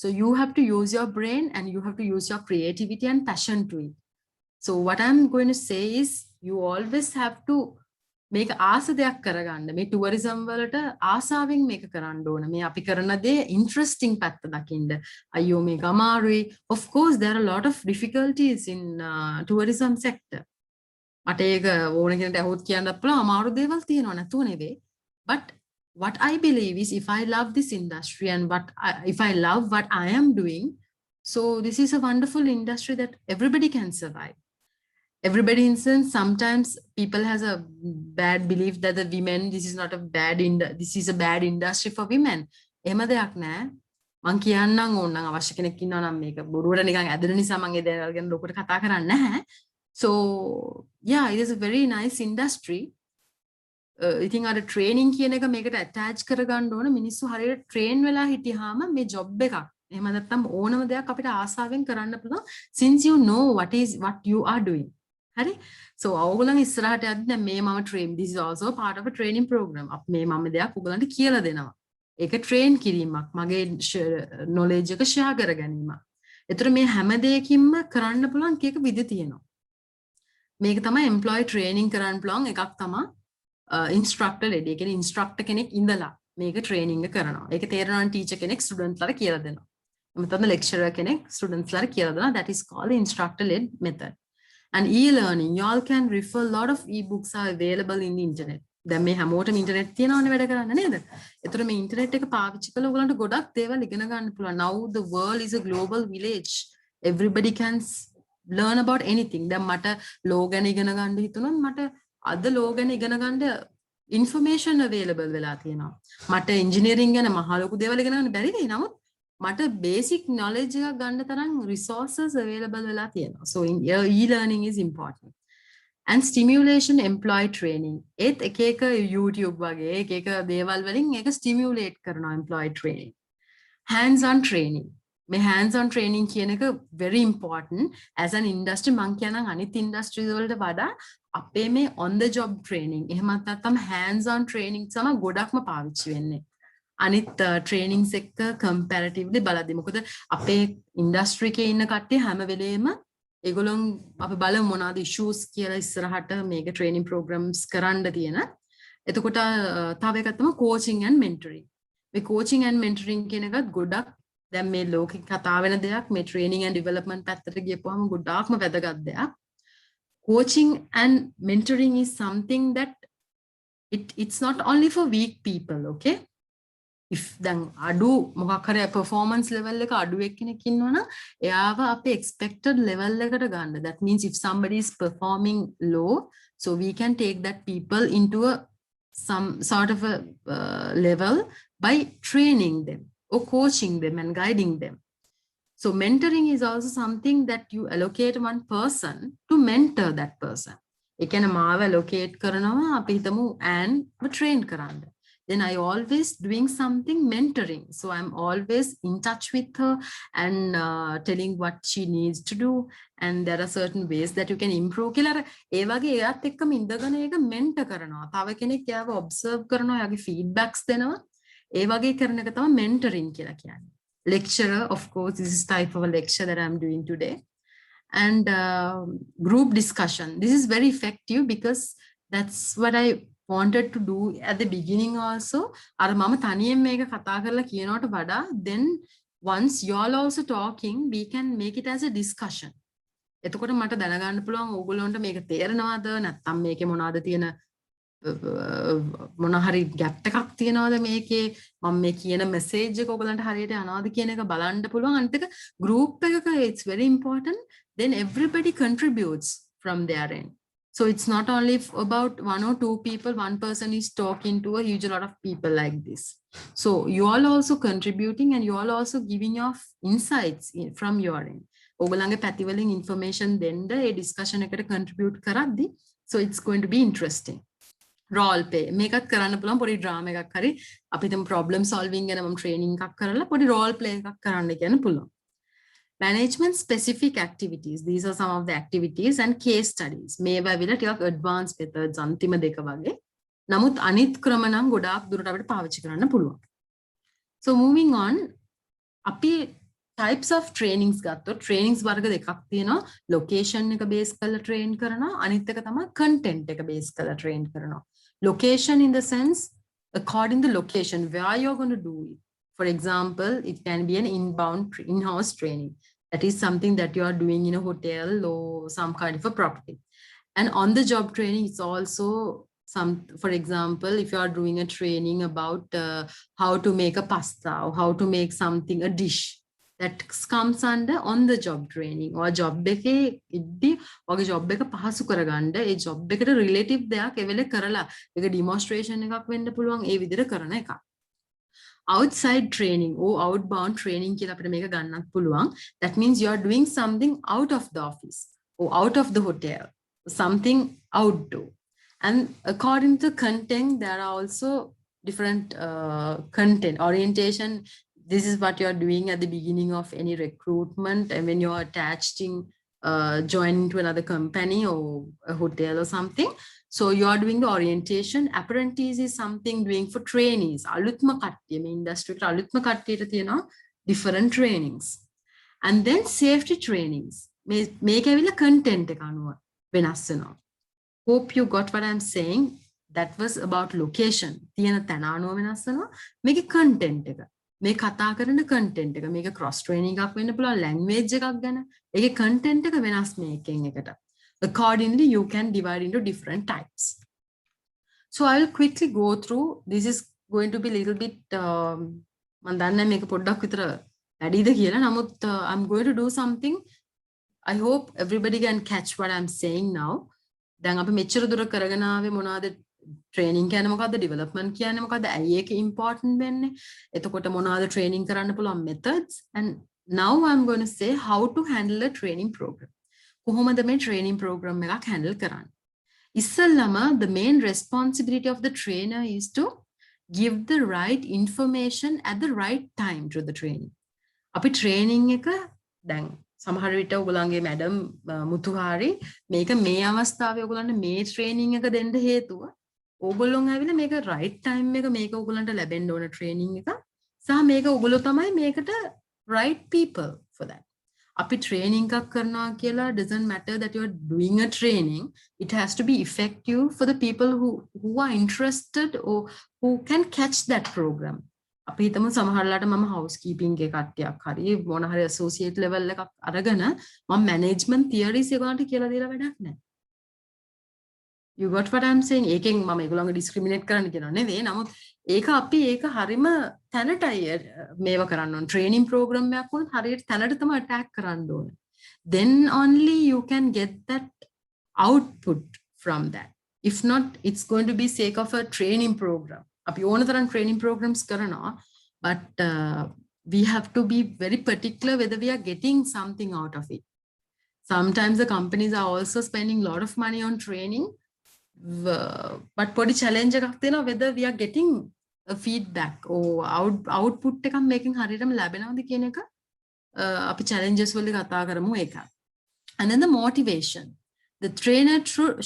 So you have to use your brain and you have to use your creativity and passion to it. So what I'm going to say is you always have to මේක ආස දෙයක් කරගන්න. මේ tourism වලට ආසාවෙන් මේක කරන්න ඕන. මේ අපි කරන දේ interesting පැත්ත දකින්න. අයියෝ මේක අමාරුයි. Of course there are a lot of difficulties in tourism sector. මට ඒක ඕන කෙනෙක්ට අහුවොත් කියන්නත් පුළුවන් අමාරු දේවල් තියෙනවා නැතුව නෙවෙයි. But what I believe is if I love this industry and if I love what I am doing, so this is a wonderful industry that everybody can survive. Everybody, instance, sometimes people has a bad belief that the women, this is a bad industry for women. එහෙම දෙයක් නෑ. මං කියන්නම් ඕනනම් අවශ්‍ය කෙනෙක් ඉන්නවා නම් මේක බොරුවට නිකන් ඇදෙන නිසා මම ඒ දේවල් ගැන ලොකුට කතා කරන්නේ නැහැ. So yeah, it is a very nice industry. ඉතින් අර ට්‍රේනින් කියන එක මේකට attach කරගන්න ඕන මිනිස්සු හරියට ට්‍රේන් වෙලා හිටියාම මේ ජොබ් එකක් එහෙම නැත්නම් ඕනම දෙයක් අපිට ආසාවෙන් කරන්න පුළුවන් since you know what you are doing. හරි? So ඔයගොල්ලන් ඉස්සරහට යද්දි දැන් මේ මම train this is also a part of a training program. අපි මේ මම දෙයක් ඔයගොල්ලන්ට කියලා දෙනවා. ඒක train කිරීමක්. මගේ knowledge එක share කර ගැනීමක්. ඒතර මේ හැම දෙයකින්ම කරන්න පුළුවන් කීක විදි තියෙනවා. මේක තමයි employee training කරන්න පුළුවන් එකක් තමයි instructor led. ඒ කියන්නේ instructor කෙනෙක් ඉඳලා මේක training එක කරනවා. ඒක තේරෙනවා teacher කෙනෙක් student ලාට කියලා දෙනවා. එතන lecturer කෙනෙක් students ලාට කියලා දෙනවා. That is called the instructor led method. And e-learning, you all can refer a lot of e-books are available in the internet. දැන් මේ හැමෝටම ඉන්ටර්නෙට් තියෙනවනේ වැඩ කරන්න නේද? ඒතර මේ ඉන්ටර්නෙට් එක පාවිච්චි කරලා ඔයගලන්ට ගොඩක් දේවල් ඉගෙන ගන්න පුළුවන්. Now the world is a global village. Everybody can learn about anything. දැන් මට law ගැන ඉගෙන ගන්න හිතුනොත් මට අද law ගැන ඉගෙන ගන්න information available වෙලා තියෙනවා. මට engineering ගැන මහ ලොකු දේවල් ඉගෙන ගන්න බැරි වෙයි. නමුත් මට basic knowledge එකක් ගන්න තරම් resources available වෙලා තියෙනවා. So e-learning is important. And stimulation employee training. ඒත් එක එක YouTube වගේ එක එක දේවල් වලින් ඒක stimulate කරනවා employee training. Hands on training. මේ hands on training කියන එක very important as an industry. මං කියනනම් අනිත් industries වලට වඩා අපේ මේ on the job training එහෙමත් නැත්නම් hands on training තමයි ගොඩක්ම පාවිච්චි වෙන්නේ. අනිත් trainings එක්ක comparatively බලද්දි මොකද අපේ industry එකේ ඉන්න කට්ටිය හැම වෙලේම ඒගොල්ලොන් අපි බලමු මොනවාද issues කියලා ඉස්සරහට මේක training programs කරන්න තියෙන. එතකොට තව එකක් තමයි coaching and mentoring. මේ coaching and mentoring කියන එකත් ගොඩක් දැන් මේ ලෝකෙ කතා වෙන දෙයක්. මේ training and development පැත්තට ගියපුවාම ගොඩාක්ම වැදගත් දෙයක්. Coaching and mentoring is something that it's not only for weak people, okay? If දැන් අඩු මොකක් හරි performance level එක අඩු එක්කෙනෙක් ඉන්නවනම් එයාව අපි expected level එකට ගන්න. That means if somebody is performing low, so we can take that people into some sort of a level by training them or coaching them and guiding them. So mentoring is also something that you allocate one person to mentor that person. ඒ කියන්නේ මාව allocate කරනවා අපි හිතමු and train කරන්න. Then I always doing something mentoring. So I'm always in touch with her and telling what she needs to do. And there are certain ways that you can improve. කියලා ඒ වගේ එයාත් එක්කම ඉඳගෙන ඒක mentor කරනවා. තව කෙනෙක් එයාව observe කරනවා, එයාගේ feedbacks දෙනවා. ඒ වගේ කරන එක තමයි mentoring කියලා කියන්නේ. Lecturer, of course, this is type of a lecture that I'm doing today. And group discussion. This is very effective because that's what I wanted to do at the beginning also. අර මම තනියෙන් මේක කතා කරලා කියනවට වඩා then once you all also talking we can make it as a discussion. එතකොට මට දැනගන්න පුළුවන් ඕගොල්ලන්ට මේක තේරෙනවද නැත්නම් මේකේ මොනවද තියෙන මොන හරි ගැප් එකක් තියනවද මේකේ මම මේ කියන මෙසේජ් එක ඔයගලන්ට හරියට යනවද කියන එක බලන්න පුළුවන්. අනිත් එක group එකක it's very important. Then everybody contributes from their end. So it's not only about one or two people, one person is talking to a huge lot of people like this. So you all also contributing and you all also giving your insights from your end. ඔයගොල්ලන්ගේ පැති වලින් information දෙන්න ඒ discussion එකට contribute කරද්දි so it's going to be interesting. Role play මේකත් කරන්න පුළුවන් පොඩි drama එකක් හරි අපි හිතමු problem solving ගැන මම training එකක් කරලා පොඩි role play එකක් කරන්න කියන්න පුළුවන්. Management specific activities. These are some of the activities and case studies. මේවා විල ටිකක් advanced methods අන්තිම දෙක වගේ. නමුත් අනිත් ක්‍රම නම් ගොඩාක් දුරට අපිට පාවිච්චි කරන්න පුළුවන්. So moving on, අපි types of trainings ගත්තොත් trainings වර්ග දෙකක් තියෙනවා. Location එක base කරලා train කරනවා. අනිත් එක තමයි content එක base කරලා train කරනවා. Location in the sense according to location where you're going to do it. For example, it can be an inbound in-house training. That is something that you are doing in a hotel or some kind of a property. And on the job training, it's also some, for example, if you are doing a training about how to make a pasta or how to make something, a dish, that comes under on the job training. Or job එකේ ඉද්දි ඔගේ job එක පහසු කරගන්න ඒ job එකට relative දෙයක් ඒ වෙලේ කරලා ඒක demonstration එකක් වෙන්න පුළුවන් ඒ විදිහට කරන එකක්. Outside training or outbound training කියලා අපිට මේක ගන්නත් පුළුවන්. That means you are doing something out of the office or out of the hotel, something outdoor. And according to content, there are also different content orientation. This is what you are doing at the beginning of any recruitment and when you are attached in joining to another company or a hotel or something. So you are doing the orientation. Apprentice is something doing for trainees. Alutma kattiya me industry ekata alutma kattiyata thiyena different trainings. And then safety trainings. මේක ඇවිල්ලා content එක අනුව වෙනස් වෙනවා. Hope you got what I'm saying. That was about location. තියෙන තැන අනුව වෙනස් වෙනවා. මේකේ content එක. මේ කතා කරන content එක. මේක cross training එකක් වෙන්න පුළුවන් language එකක් ගැන. ඒකේ content එක වෙනස් මේකෙන් එකට. Accordingly, you can divide into different types. So I will quickly go through. This is going to be a little bit, මම දන්නේ මේක පොඩ්ඩක් විතර වැඩිද කියලා. නමුත් I'm going to do something I hope everybody can catch what I'm saying now. දැන් අපි මෙච්චර දුර කරගෙන ආවේ මොනවාද training කියන්නේ මොකද්ද development කියන්නේ මොකද්ද ඇයි ඒක important වෙන්නේ එතකොට මොනවාද training කරන්න පුළුවන් methods and now I'm going to say how to handle a training program කොහොමද මේ training program එකක් handle කරන්නේ ඉස්සෙල්ලාම the main responsibility of the trainer is to give the right information at the right time to the training අපි training එක දැන් සමහර විට ඔයගොල්ලන්ගේ මැඩම් මුතුහාරි මේක මේ අවස්ථාවේ ඔයගොල්ලන්ට මේ ට්‍රේනින් එක දෙන්න හේතුව ඕගොල්ලොන් ඇවිල්ලා මේක රයිට් ටයිම් එක මේක ඔයගොල්ලන්ට ලැබෙන්න ඕන ට්‍රේනින් එක සහ මේක ඔයගොල්ලෝ තමයි මේකට right people for that අපි training එකක් කරනවා කියලා doesn't matter that you are doing a training it has to be effective for the people who are interested or who can catch that program අපි හිතමු සමහරලාට මම housekeeping එකේ කට්ටියක් හරි මොන හරි associate level එකක් අරගෙන මම management theories ඒගොල්ලන්ට කියලා දීලා වැඩක් නැහැ. You got what I'm saying? ඒකෙන් මම ඒගොල්ලන්ව discriminate කරන්න කියනවා නෙවෙයි. නමුත් ඒක අපි ඒක හරිම තැනටයි මේව කරන්න ඕන. training program එකක් වුණත් හරියට තැනට තමයි attack කරන්න ඕන. Then only you can get that output from that. If not, it's going to be sake of a training program. අපි ඕන තරම් training programs කරනවා but we have to be very particular whether we are getting something out of it sometimes the companies are also spending a lot of money on training but පොඩි challenge එකක් තියෙනවා whether we are getting a feedback or output එකක් මේකෙන් හරියටම ලැබෙනවද කියන එක අපි challenges වලදී කතා කරමු ඒක and then the motivation the trainer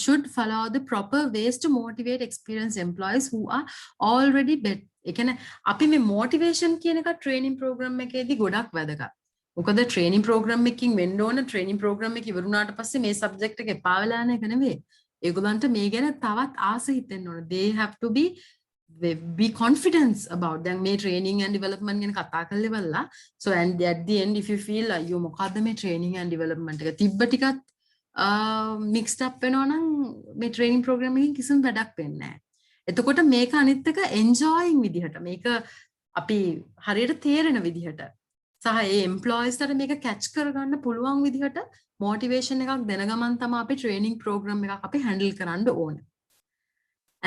should follow the proper ways to motivate experienced employees who are already bet. ඒ කියන්නේ අපි මේ motivation කියන එක training program එකේදී ගොඩක් වැදගත්. මොකද training program එකකින් වෙන්න ඕන training program එක ඉවරුණාට පස්සේ මේ subject එක එපා වෙලා යන එක නෙවෙයි. ඒගොල්ලන්ට මේ ගැන තවත් ආස හිතෙන්න ඕන. They have to be confident about දැන් මේ training and development ගැන කතා කරලා ඉවරලා. So and at the end if you feel අයියෝ මොකද්ද මේ training and development එක තිබ්බ ටිකත් mixed up වෙනවා නම් මේ training program එකකින් කිසිම වැඩක් වෙන්නේ නැහැ. එතකොට මේක අනිත් එක enjoying විදිහට මේක අපි හරියට තේරෙන විදිහට සහ ඒ employees ට මේක catch කරගන්න පුළුවන් විදිහට motivation එකක් දෙන ගමන් තමයි අපි training program එකක් අපි handle කරන්න ඕන.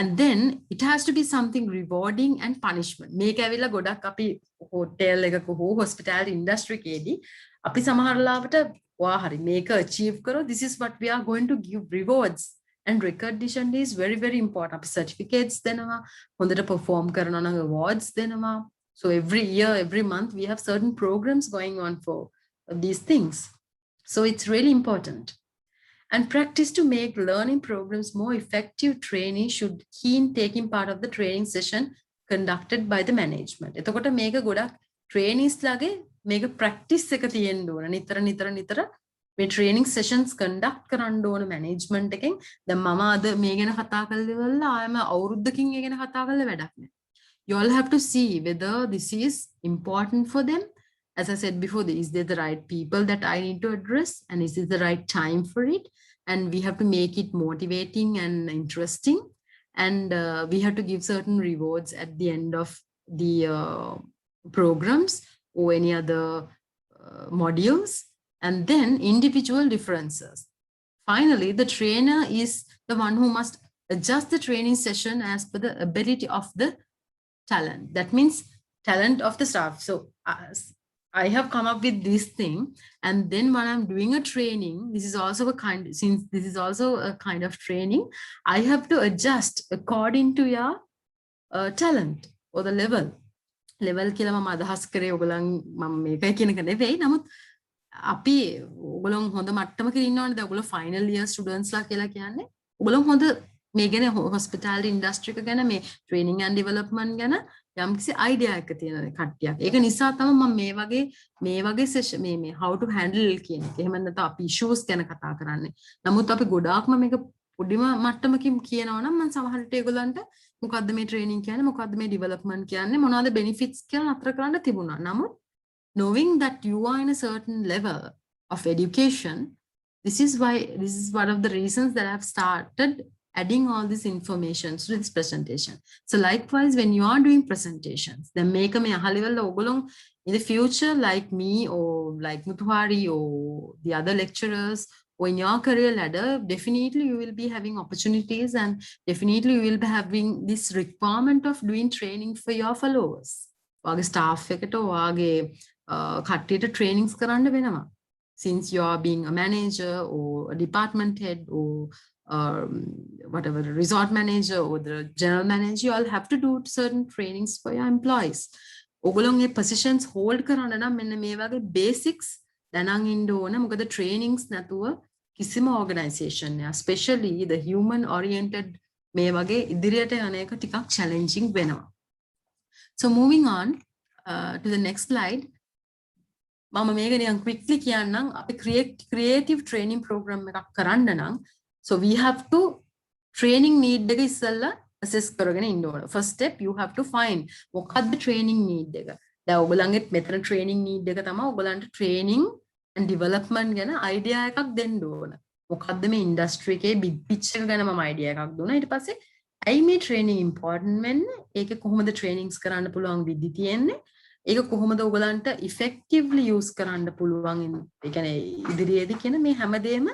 And then it has to be something rewarding and punishment. මේක ඇවිල්ලා ගොඩක් අපි hotel එකක හෝ hospitality industry එකේදී අපි සමහර ලාවට වා හරි මේක achieve කරොත් this is what we are going to give rewards and recognition is very very important අපි certificates දෙනවා හොඳට perform කරනවා නම් awards දෙනවා so every year every month we have certain programs going on for these things so it's really important and practice to make learning programs more effective trainees should keen taking part of the training session conducted by the management එතකොට මේක ගොඩක් trainees ලාගේ මේක practice එක තියෙන්න ඕන නිතර මේ training sessions conduct කරන්න ඕන management එකෙන් දැන් මම අද මේ ගැන කතා කරලා ඉවරලා ආයම අවුරුද්දකින් ඒ ගැන කතා කරලා වැඩක් නැහැ you all have to see whether this is important for them as I said before is there the right people that I need to address and is this the right time for it and we have to make it motivating and interesting and we have to give certain rewards at the end of the programs or any other modules and then individual differences. Finally, the trainer is the one who must adjust the training session as per the ability of the talent. That means talent of the staff. So I have come up with this thing and then when I'm doing a training, this is also a kind of training, I have to adjust according to your talent or the level. Level කියලා මම අදහස් කරේ ඔයගොල්ලන් මම මේකයි කියන එක නෙවෙයි නමුත් අපි ඔයගොල්ලන් හොඳ මට්ටමක ඉන්නවනේ දැන් ඔයගොල්ලෝ ෆයිනල් ඉයර් ස්ටුඩන්ට්ස් ලා කියලා කියන්නේ ඔයගොල්ලන් හොඳ මේ ගැන hospitality industry එක ගැන මේ training and development ගැන යම්කිසි idea එකක් තියෙන කට්ටියක්. ඒක නිසා තමයි මම මේ වගේ session මේ how to handle කියන එක. එහෙම නැත්නම් අපි issues ගැන කතා කරන්නේ. නමුත් අපි ගොඩාක්ම මේක පොඩිම මට්ටමකින් කියනවා නම් මම සමහර විට ඒගොල්ලන්ට මොකද්ද මේ training කියන්නේ මොකද්ද මේ development කියන්නේ මොනවද benefits කියලා නතර කරන්න තිබුණා. නමුත් knowing that you are in a certain level of education this is one of the reasons that I have started adding all this information to this presentation. So likewise, when you are doing presentations, then make a in the future, like me or like Muthuhari or the other lecturers, or in your career ladder, definitely you will be having opportunities and definitely you will be having this requirement of doing training for your followers. වගේ staff එකට ඔයාගේ කට්ටියට trainings කරන්න වෙනවා. Since you are being a manager or a department head or whatever, the resort manager or the general manager, you all have to do certain trainings for your employees. ඔගොල්ලෝගේ positions hold කරන්න නම් මෙන්න මේ වගේ basics දැනන් ඉන්න ඕන. මොකද trainings නැතුව කිසිම organization එක, especially the human oriented මේ වගේ ඉදිරියට යන එක ටිකක් challenging වෙනවා. So moving on to the next slide. මම මේක නිකන් quickly කියන්නම්. අපි creative training program එකක් කරන්න නම්, so we have to training need එක ඉස්සෙල්ලා assess කරගෙන ඉන්න ඕන. First step, you have to find මොකක්ද training need එක. දැන් ඔයගොල්ලන්ගේ මෙතන training need එක තමයි ඔයගොල්ලන්ට training and development ගැන idea එකක් දෙන්න ඕන. මොකක්ද මේ industry එකේ big picture ගැන මම idea එකක් දුන්නා. ඊට පස්සේ ඇයි මේ training important වෙන්නේ? ඒකේ කොහොමද trainings කරන්න පුළුවන් විදි තියෙන්නේ? ඒක කොහොමද ඔයගොල්ලන්ට effectively use කරන්න පුළුවන්? ඒ කියන්නේ ඉදිරියේදී කියන මේ හැමදේම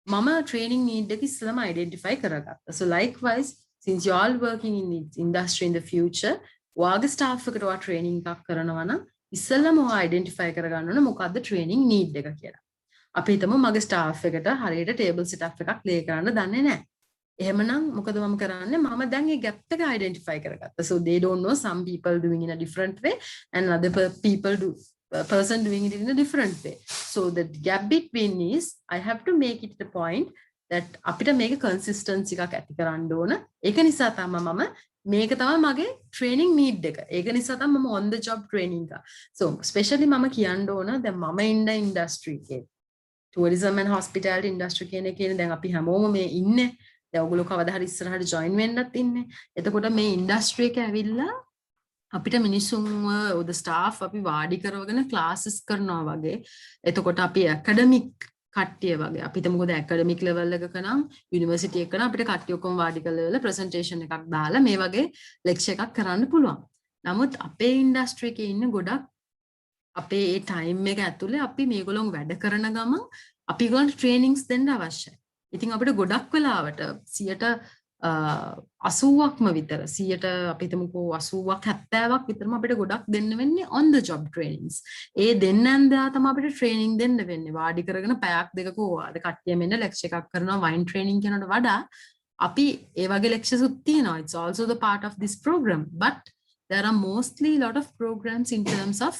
මම training need එක ඉස්සෙල්ලාම identify කරගත්තා. So likewise, since you all working in the industry in the future, ඔයාගේ staff එකට ඔයා training එකක් කරනවා නම් ඉස්සෙල්ලාම ඔයා identify කරගන්න ඕන මොකක්ද training need එක කියලා. අපි හිතමු මගේ staff එකට හරියට table setup එකක් play කරන්න දන්නේ නැහැ. එහෙමනම් මොකද මම කරන්නේ? මම දැන් ඒ gap එක identify කරගත්තා. So they don't know, some people doing in a different way and other person doing it in a different way. So the gap between is I have to make it the point that අපිට මේක consistency එකක් ඇති කරන්න ඕන. ඒක නිසා තමයි මම මේක තමයි මගේ training need එක. ඒක නිසා තමයි මම on the job training එක. So especially මම කියන්න ඕන දැන් මම ඉන්න industry එකේ tourism and hospitality industry කියන එකේ දැන් අපි හැමෝම මේ ඉන්නේ. දැන් ඔයගොල්ලෝ කවදා හරි ඉස්සරහට join වෙන්නත් ඉන්නේ. එතකොට මේ industry එක ඇවිල්ලා අපිට මිනිස්සුන්ව the staff අපි වාඩි කරවගෙන classes කරනවා වගේ. එතකොට අපි academic කට්ටිය වගේ අපි හිතමුකෝ දැන් academic level එකක නම් university එකක නම් අපිට කට්ටිය ඔක්කොම වාඩි කරලා presentation එකක් දාලා මේ වගේ lecture එකක් කරන්න පුළුවන්. නමුත් අපේ industry එකේ ඉන්න ගොඩක් අපේ ඒ time එක ඇතුලේ අපි මේගොල්ලෝ වැඩ කරන ගමන් අපි ඒගොල්ලන්ට trainings දෙන්න අවශ්‍යයි. ඉතින් අපිට ගොඩක් වෙලාවට 80%ක්ම විතර 100ට අපි හිතමුකෝ 80ක් 70ක් විතරම අපිට ගොඩක් දෙන්න වෙන්නේ on the job trainings. ඒ දෙන්නන් දා තමයි අපිට training දෙන්න වෙන්නේ. වාඩි කරගෙන පැයක් දෙකක අද කට්ටිය මෙන්න lecture එකක් කරනවා wine training කරනවට වඩා අපි ඒ වගේ lectures උත් තියෙනවා. It's also the part of this program, but there are mostly a lot of programs in terms of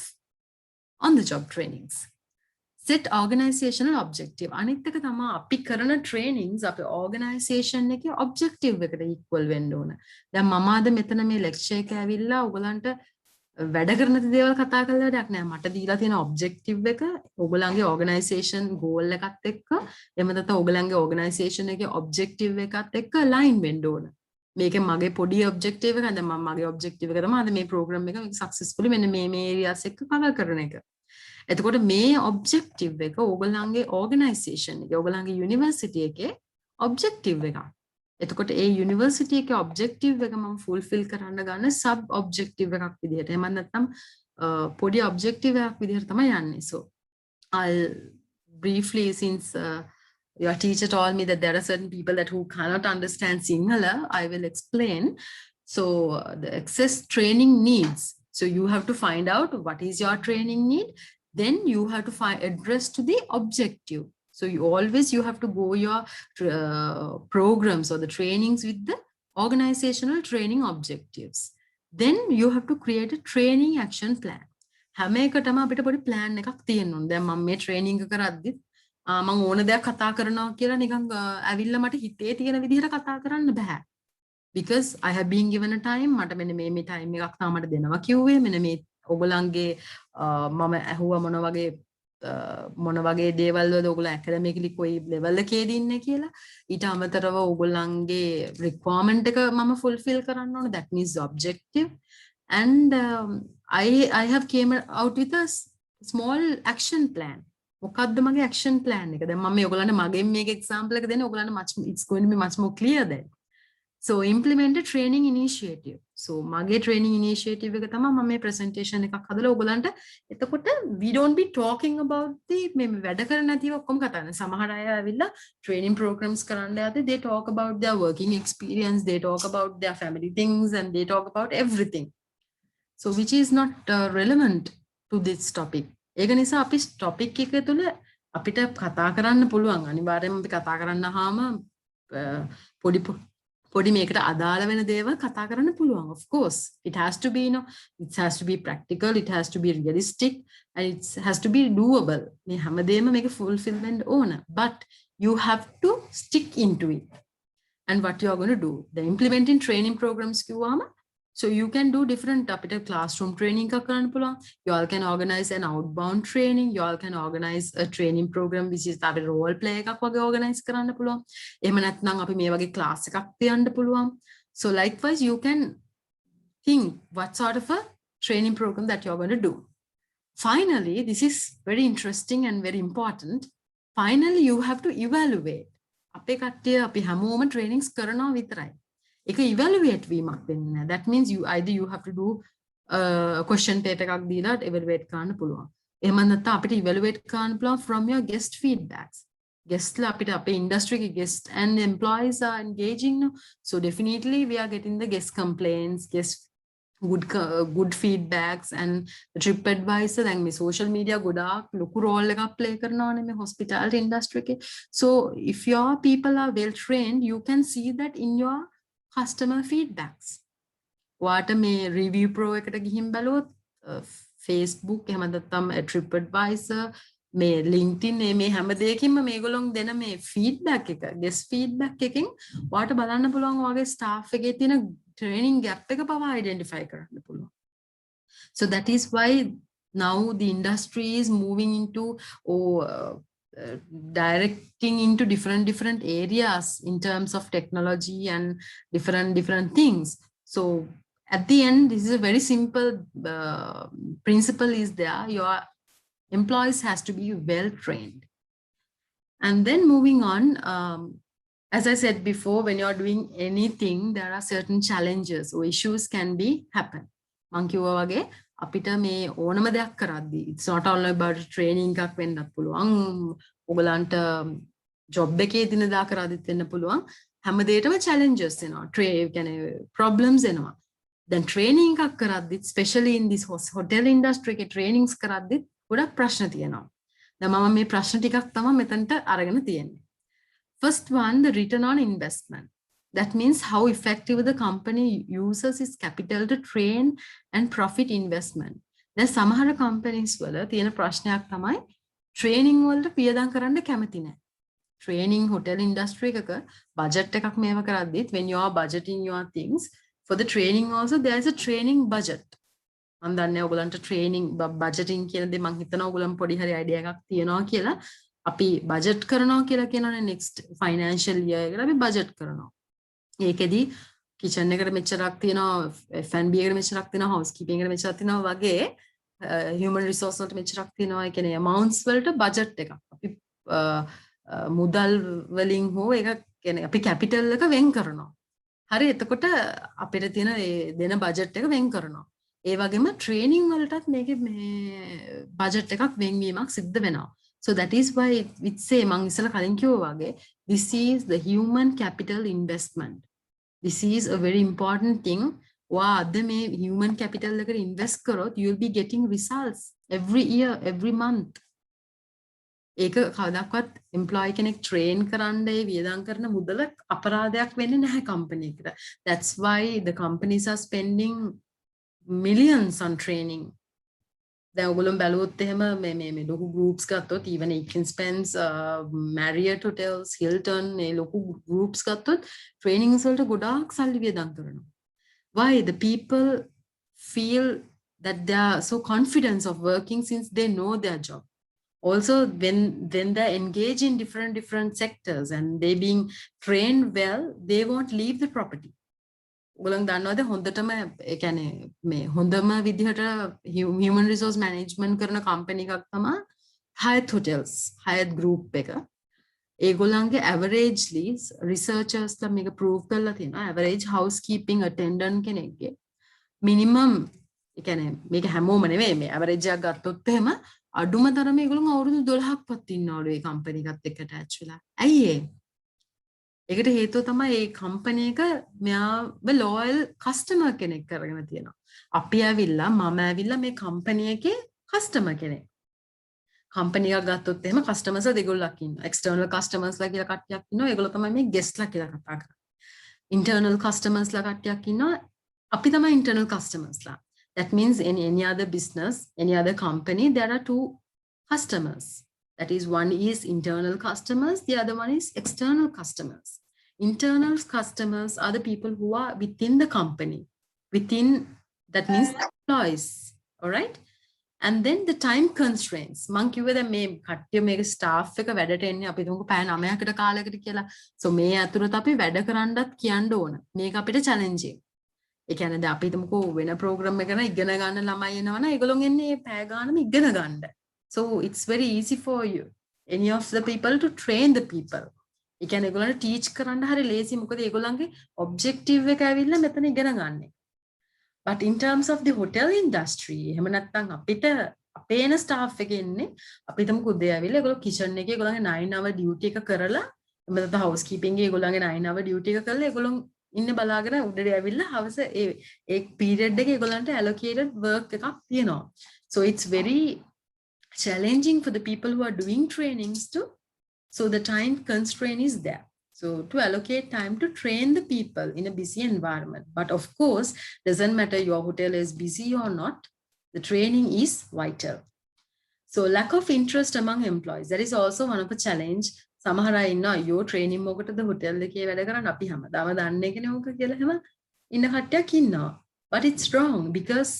on the job trainings. Set organizational objective. අනිත් එක තමයි අපි කරන trainings අපේ organization එකේ objective එකට equal වෙන්න ඕන. දැන් මම අද මෙතන මේ lecture එක ඇවිල්ලා ඔයගලන්ට වැඩ කරන දේවල් කතා කරලා වැඩක් නෑ. මට දීලා තියෙන objective එක ඔයගලන්ගේ organization goal එකත් එක්ක එහෙම නැත්නම් ඔයගලන්ගේ organization එකේ objective එකත් එක්ක align වෙන්න ඕන. මේකේ මගේ පොඩි objective එක දැන් මම මගේ objective එක තමයි අද මේ program එක successfully මෙන්න මේ areas එක cover කරන එක. එතකොට මේ objective එක ඕගොල්ලන්ගේ organisation එකේ ඕගොල්ලන්ගේ university එකේ objective එකක්. එතකොට ඒ university එකේ objective එක මම fulfill කරන්න ගන්න sub objective එකක් විදිහට. එහෙම නැත්නම් පොඩි objective එකක් විදිහට තමයි යන්නේ. So I'll briefly, since your teacher told me that there are certain people that who cannot understand Sinhala, I will explain. So the access training needs. So you have to find out what is your training need. Then you have to address to the objective. So you have to go your programs or the trainings with the organizational training objectives. Then you have to create a training action plan. හැම එකටම අපිට පොඩි plan එකක් තියෙන්න ඕනේ. දැන් මම මේ training එක කරද්දි මම ඕන දෙයක් කතා කරනවා කියලා නිකන් ඇවිල්ලා මට හිතේ තියෙන විදිහට කතා කරන්න බෑ. Because I have been given a time. මට මෙන්න මේ time එකක් තමයි මට දෙනවා කිව්වේ. මෙන්න මේ ඔයගොල්ලන්ගේ මම ඇහුවා මොන වගේ දේවල් වලද ඔයගොල්ලෝ academically කොයි level එකේද ඉන්නේ කියලා. ඊට අමතරව ඔයගොල්ලන්ගේ requirement එක මම fulfill කරන්න ඕනේ. That means objective. And I have came out with a small action plan. මොකක්ද මගේ action plan එක. දැන් මම මේ ඔයගලන්ට මගෙන් මේක example එක දෙන්නේ ඔයගලන්ට much it's going to be much more clear then. So implement a training initiative. So මගේ training initiative එක තමයි මම මේ presentation එකක් හදලා ඔයගලන්ට එතකොට we don't be talking about the මේ වැඩ කරන්න නැතිව ඔක්කොම කතා කරනවා. සමහර අය ඇවිල්ලා training programs කරන්න යද්දී they talk about their working experience, they talk about their family things and they talk about everything. So which is not relevant to this topic. ඒක නිසා අපි topic එක තුළ අපිට කතා කරන්න පුළුවන්. අනිවාර්යයෙන්ම අපි කතා කරන්නාම පොඩි මේකට අදාළ වෙන දේවල් කතා කරන්න පුළුවන්. Of course, it has to be, it has to be practical, it has to be realistic, and it has to be doable. මේ හැමදේම මේක fulfill වෙන්න ඕන. But you have to stick into it. And what you are going to do. The implementing training programs කිව්වම so you can do different අපිට classroom training එකක් කරන්න පුළුවන්. You all can organize an outbound training. You all can organize a training program which is අපිට role play එකක් වගේ organize කරන්න පුළුවන්. එහෙම නැත්නම් අපි මේ වගේ class එකක් තියන්න පුළුවන්. So likewise you can think what sort of a training program that you're going to do. Finally, this is very interesting and very important. Finally, you have to evaluate. අපේ කට්ටිය අපි හැමෝම trainings කරනවා විතරයි. ඒක evaluate වීමක් වෙන්නේ නැහැ. That means you either you have to do question paper එකක් දීලා evaluate කරන්න පුළුවන්. එහෙම නැත්නම් අපිට evaluate කරන්න පුළුවන් from your guest feedbacks. Guest ලා අපිට අපේ industry එකේ guest and employees are engaging now. So definitely we are getting the guest complaints, good feedbacks and the TripAdvisor දැන් මේ social media ගොඩාක් ලොකු role එකක් play කරනවානේ මේ hospitality industry එකේ. So if your people are well trained, you can see that in your customer feedbacks. ඔයාට මේ review pro එකට ගිහින් බැලුවොත් Facebook එහෙම නැත්නම් TripAdvisor මේ LinkedIn මේ හැම දෙයකින්ම මේගොල්ලෝ දෙන මේ feedback එක guest feedback එකකින් ඔයාට බලන්න පුළුවන් ඔයාගේ staff එකේ තියෙන training gap එක පවා identify කරන්න පුළුවන්. So that is why now the industry is moving into directing into different areas in terms of technology and different things. So at the end, this is a very simple principle is there. Your employees has to be well trained. And then moving on, as I said before, when you're doing anything, there are certain challenges or issues can be happen. මං වගේ අපිට මේ ඕනම දෙයක් කරද්දී it's not only about training එකක් වෙන්නත් පුළුවන්. ඔයගලන්ට job එකේ දිනදා කරද්දිත් වෙන්න පුළුවන්. හැම දෙයකටම challenges එනවා. කියන්නේ problems එනවා. Then training එකක් කරද්දිත් especially in this hotel industry එකේ trainings කරද්දිත් ගොඩක් ප්‍රශ්න තියෙනවා. දැන් මම මේ ප්‍රශ්න ටිකක් තමයි මෙතනට අරගෙන තියෙන්නේ. First one, the return on investment. That means how effective the company uses its capital to train and profit investment. දැන් සමහර companies වල තියෙන ප්‍රශ්නයක් තමයි training වලට පියදම් කරන්න කැමති නැහැ. Training hotel industry එකක budget එකක් මේව කරද්දිත් when you are budgeting your things for the training also there is a training budget. මම දන්නේ ඔයගලන්ට training budgeting කියන දේ මම හිතනවා ඔයගලන් පොඩි හරි idea එකක් තියනවා කියලා. අපි budget කරනවා කියලා කියනවනේ next financial year එකට අපි budget කරනවා. ඒකෙදි kitchen එකට මෙච්චරක් තියෙනවා, F&B එකට මෙච්චරක් තියෙනවා, housekeeping එකට මෙච්චරක් තියෙනවා වගේ human resource වලට මෙච්චරක් තියෙනවා. ඒ කියන්නේ amounts වලට budget එකක්. අපි මුදල් වලින් හෝ ඒක කියන්නේ අපි capital එක වෙන් කරනවා. හරි එතකොට අපිට තියෙන ඒ දෙන budget එක වෙන් කරනවා. ඒ වගේම training වලටත් මේකේ මේ budget එකක් වෙන්වීමක් සිද්ධ වෙනවා. So that is why it say මම ඉස්සෙල්ලා කලින් කිව්වා වගේ this is the human capital investment. This is a very important thing. අද මේ human capital එකට invest කරොත් you will be getting results every year, every month. ඒක කවදාවත් employee කෙනෙක් train කරන්න ඒ වියදම් කරන මුදල අපරාධයක් වෙන්නේ නැහැ company එකට. That's why the companies are spending millions on training. දැන් ඔයගොල්ලෝ බැලුවොත් එහෙම මේ ලොකු groups ගත්තොත් even you can spend Marriott hotels, Hilton මේ ලොකු groups ගත්තොත් trainings වලට ගොඩාක් සල්ලි වියදම් කරනවා. Why? The people feel that they are so confident of working since they know their job. Also, when they engage in different sectors and they being trained well, they won't leave the property. ඔයගොල්ලෝ දන්නවද හොඳටම ඒ කියන්නේ මේ හොඳම විදිහට human resource management කරන company එකක් තමයි Hyatt hotels, Hyatt group එක ඒගොල්ලන්ගේ averagely researchers ලා මේක prove කරලා තියෙනවා average housekeeping attendant කෙනෙක්ගේ minimum ඒ කියන්නේ මේක හැමෝම නෙවෙයි මේ average එකක් ගත්තොත් එහෙම අඩුම තරමේ ඒගොල්ලෝ අවුරුදු 12ක්වත් ඉන්නවලු ඒ කම්පැනි එකත් එක්ක attach වෙලා. ඇයි ඒ? ඒකට හේතුව තමයි මේ කම්පැනි එක මෙයාව loyal customer කෙනෙක් කරගෙන තියෙනවා. අපි ඇවිල්ලා මම ඇවිල්ලා මේ කම්පැනි එකේ customer කෙනෙක්. කම්පැනි එකක් ගත්තොත් එහෙම customers දෙගොල්ලක් ඉන්නවා. external customers ලා කියලා කට්ටියක් ඉන්නවා. ඒගොල්ලෝ තමයි මේ guest ලා කියලා කතා කරන්නේ. internal customers ලා කට්ටියක් ඉන්නවා. අපි තමයි internal customers ලා. That means in any other business, any other company, there are two customers. That is, one is internal customers, the other one is external customers. Internal customers are the people who are within the company, within, that means employees, all right? And then the time constraints. මං කිව්වේ දැන් මේ කට්ටිය මේක staff එක වැඩට එන්නේ අපි තුමුක පැය 9කට කාලයකට කියලා. So මේ අතුරත් අපි වැඩ කරන්නත් කියන්න ඕන. මේක අපිට challenging. ඒ කියන්නේ දැන් අපි හිතමුකෝ වෙන ප්‍රෝග්‍රෑම් එකක ඉගෙන ගන්න ළමයි එනවනම් ඒගොල්ලොන් එන්නේ පැය ගානම ඉගෙන ගන්න. So it's very easy for you, any of the people, to train the people. ඒ කියන්නේ ඒගොල්ලන්ට teach කරන්න හරි ලේසි. මොකද ඒගොල්ලන්ගේ objective එක ඇවිල්ලා මෙතන ඉගෙන ගන්න. But in terms of the hotel industry, එහෙම නැත්නම් අපිට අපේ එන staff එක ඉන්නේ අපි හිතමුකෝ උදේ ඇවිල්ලා ඒගොල්ලෝ kitchen එකේ ඒගොල්ලන්ගේ 9-hour duty එක කරලා එහෙම නැත්නම් housekeeping එකේ ඒගොල්ලන්ගේ 9-hour duty එක කරලා ඒගොල්ලෝ ඉන්න බලාගෙන උඩට ඇවිල්ලා හවස ඒ period එකේ ඒගොල්ලන්ට allocated work එකක් තියෙනවා. So it's very challenging for the people who are doing trainings too. So the time constraint is there. So to allocate time to train the people in a busy environment. But of course, doesn't matter your hotel is busy or not, the training is vital. So lack of interest among employees, that is also one of the challenge. සමහර අය ඉන්නවා අයියෝ training මොකටද hotel එකේ වැඩ කරන්නේ අපි හැමදාම දන්නේ කෙනෙක් ඕක කියලා හැම ඉන්න කට්ටියක් ඉන්නවා. But it's wrong because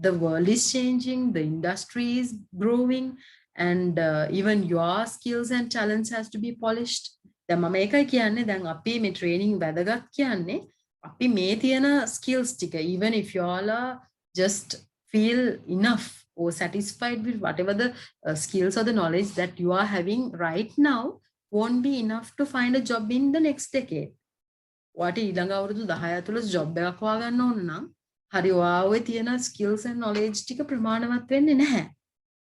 the world is changing, the industry is growing, and even your skills and talents has to be polished. දැන් මම ඒකයි කියන්නේ දැන් අපි මේ training වැදගත් කියන්නේ අපි මේ තියෙන skills ටික, even if you all are just feel enough or satisfied with whatever the skills or the knowledge that you are having right now, won't be enough to find a job in the next decade. ඔයාට ඊළඟ අවුරුදු 10 ඇතුළත job එකක් හොයාගන්න ඕන නම් හරි ඔයාගේ තියෙන skills and knowledge ටික ප්‍රමාණවත් වෙන්නේ නැහැ.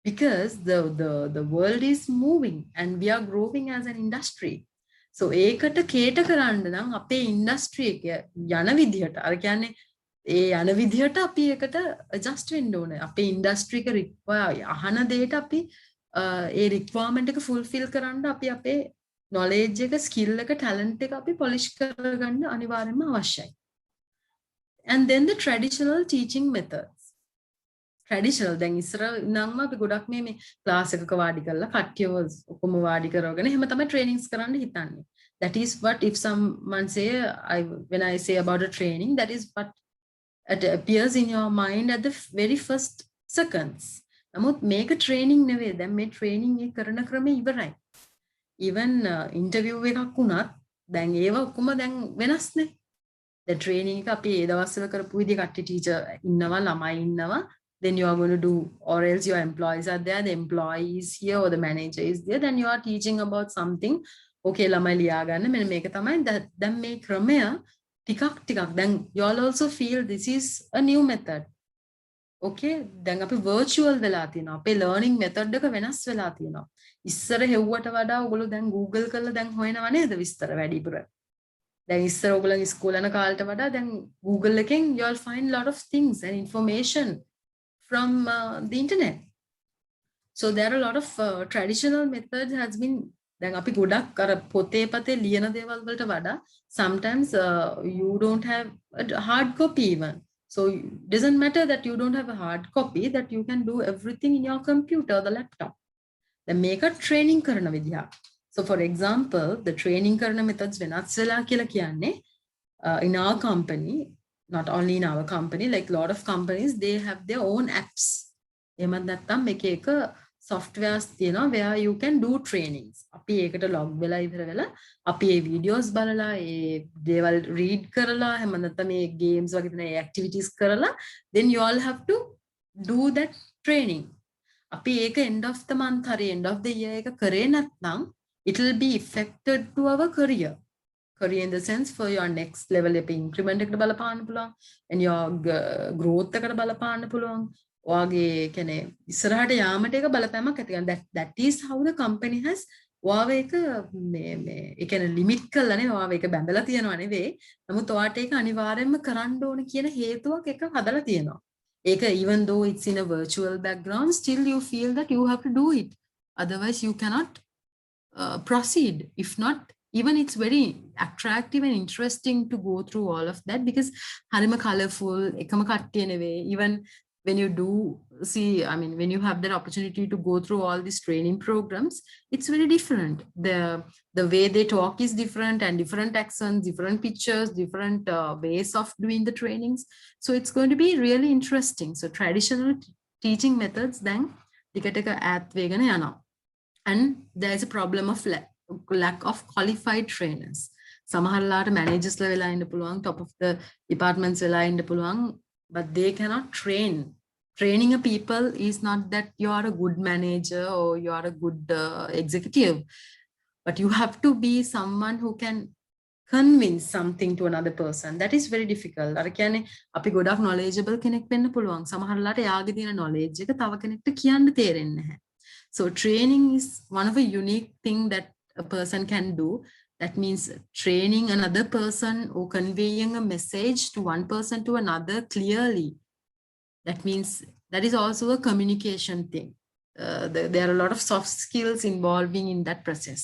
Because the world is moving and we are growing as an industry. So ඒකට cater කරන්න නම් අපේ industry එක යන විදිහට අර කියන්නේ ඒ යන විදිහට අපි ඒකට adjust වෙන්න ඕනේ. අපේ industry එක require අහන දෙයට අපි ඒ requirement එක fulfill කරන්න අපි අපේ knowledge එක skill එක talent එක අපි polish කරගන්න අනිවාර්යයෙන්ම අවශ්‍යයි. And then the traditional teaching methods. Traditional දැන් ඉස්සර නම් අපි ගොඩක් මේ class එකක වාඩි කරලා කට්ටියව ඔක්කොම වාඩි කරවගෙන එහෙම තමයි trainings කරන්න හිතන්නේ. That is what if someone say when I say about a training, that is what it appears in your mind at the very first seconds. නමුත් මේක training නෙවෙයි. දැන් මේ training එක කරන ක්‍රමය ඉවරයි. Even interview එකක් වුණත් දැන් ඒව ඔක්කොම දැන් වෙනස්නේ. The training එක අපි ඒ දවස්වල කරපු විදිහ කට්ටිය teacher ඉන්නවා ළමයි ඉන්නවා. Then you are going to do, or else your employees are there, the employee is here or the manager is there, then you are teaching about something. Okay, ළමයි ලියා ගන්න මෙන්න මේක තමයි දැන් මේ ක්‍රමය ටිකක් දැන් you all also feel this is a new method. Okay, දැන් අපි virtual වෙලා තියෙනවා. අපේ learning method එක වෙනස් වෙලා තියෙනවා. ඉස්සර හෙව්වට වඩා ඔයගොල්ලෝ දැන් Google කරලා දැන් හොයනව නේද විස්තර වැඩිපුර. දැන් ඉස්සර ඔයගොල්ලෝ ඉස්කෝලේ යන කාලේට වඩා දැන් Google එකෙන් you all find a lot of things and information from the internet. So there are a lot of traditional methods has been දැන් අපි ගොඩක් අර පොතේ පතේ ලියන දේවල් වලට වඩා sometimes you don't have a hard copy even. So it doesn't matter that you don't have a hard copy, that you can do everything in your computer or the laptop. Then make a training කරන විදිහ. So for example, the training කරන methods වෙනස් වෙලා කියලා කියන්නේ in our company, not only in our company, like a lot of companies, they have their own apps. එහෙම නැත්නම් මේක එක softwares තියෙනවා where you can do trainings. අපි ඒකට log වෙලා ඉවර වෙලා අපි ඒ videos බලලා ඒ දේවල් read කරලා එහෙම නැත්නම් මේ games වගේ තියෙන activities කරලා then you all have to do that training. අපි ඒක end of the month හරි end of the year එක කරේ නැත්නම් it will be affected to our career in the sense for your next level එක increment එකට බලපාන්න පුළුවන් and your growth එකට බලපාන්න පුළුවන් ඔයාගේ කියන්නේ ඉස්සරහට යාමට ඒක බලපෑමක් ඇති කරනවා that is how the company has ඔයාව ඒක මේ ඒ කියන්නේ limit කරලා නේ ඔයාව ඒක බැඳලා තියනවා නෙවෙයි නමුත් ඔයාට ඒක අනිවාර්යයෙන්ම කරන්න ඕන කියන හේතුවක් එක හදලා තියෙනවා ඒක even though it's in a virtual background still you feel that you have to do it otherwise you cannot proceed if not even it's very attractive and interesting to go through all of that because harima colorful ekama kattiya newe even when you do see I mean when you have that opportunity to go through all these training programs it's very different the way they talk is different and different accents different pictures different ways of doing the trainings so it's going to be really interesting so traditional teaching methods then ටිකටක ඈත් වේගෙන යනවා and there is a problem of lack of qualified trainers සමහරලාට managers ලා වෙලා ඉන්න පුළුවන් top of the departments වෙලා ඉන්න පුළුවන් but they cannot training a people is not that you are a good manager or you are a good executive but you have to be someone who can convince something to another person that is very difficult අර කියන්නේ අපි ගොඩක් knowledgeable කෙනෙක් වෙන්න පුළුවන් සමහරලාට යාගේ තියෙන knowledge එක තව කෙනෙක්ට කියන්න තේරෙන්නේ නැහැ so training is one of a unique thing that a person can do that means training another person or conveying a message to one person to another clearly that means that is also a communication thing there are a lot of soft skills involving in that process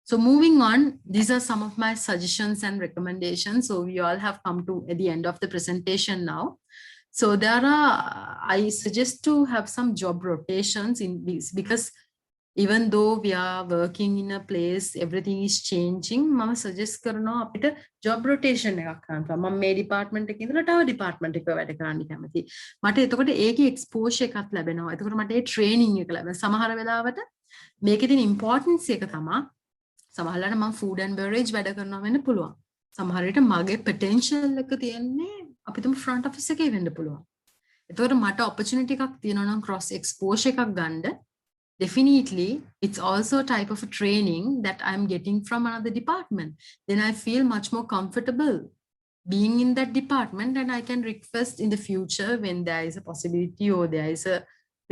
so moving on these are some of my suggestions and recommendations so we all have come to at the end of the presentation now so there are I suggest to have some job rotations in this because even though we are working in a place everything is changing mama suggest කරනවා අපිට job rotation එකක් කරන්න මම මේ department එකේ ඉඳලා තව department එකක වැඩ කරන්න කැමතියි මට එතකොට ඒකේ exposure එකක් ලැබෙනවා එතකොට මට ඒ training එක ලැබෙනවා සමහර වෙලාවට මේකේ තියෙන importance එක තමයි සමහරවිට මම food and beverage වැඩ කරනවා වෙන්න පුළුවන් සමහර විට මගේ potential එක තියෙන්නේ අපි තුමු front office එකේ වෙන්න පුළුවන් එතකොට මට opportunity එකක් තියෙනවා නම් cross exposure එකක් ගන්න definitely it's also a type of a training that I'm getting from another department then I feel much more comfortable being in that department and I can request in the future when there is a possibility or there is a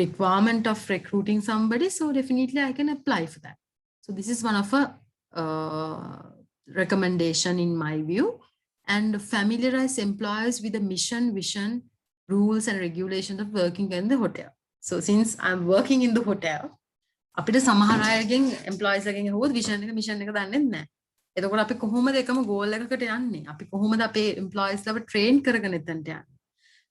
requirement of recruiting somebody so definitely I can apply for that so this is one of a recommendation in my view and familiarize employees with the mission vision rules and regulations of working in the hotel so since I'm working in the hotel අපිට සමහර අයගෙන් employees එකෙන් අහුවොත් vision එක mission එක දන්නේ නැහැ. එතකොට අපි කොහොමද එකම goal එකකට යන්නේ? අපි කොහොමද අපේ employees ලව train කරගෙන එතනට යන්නේ?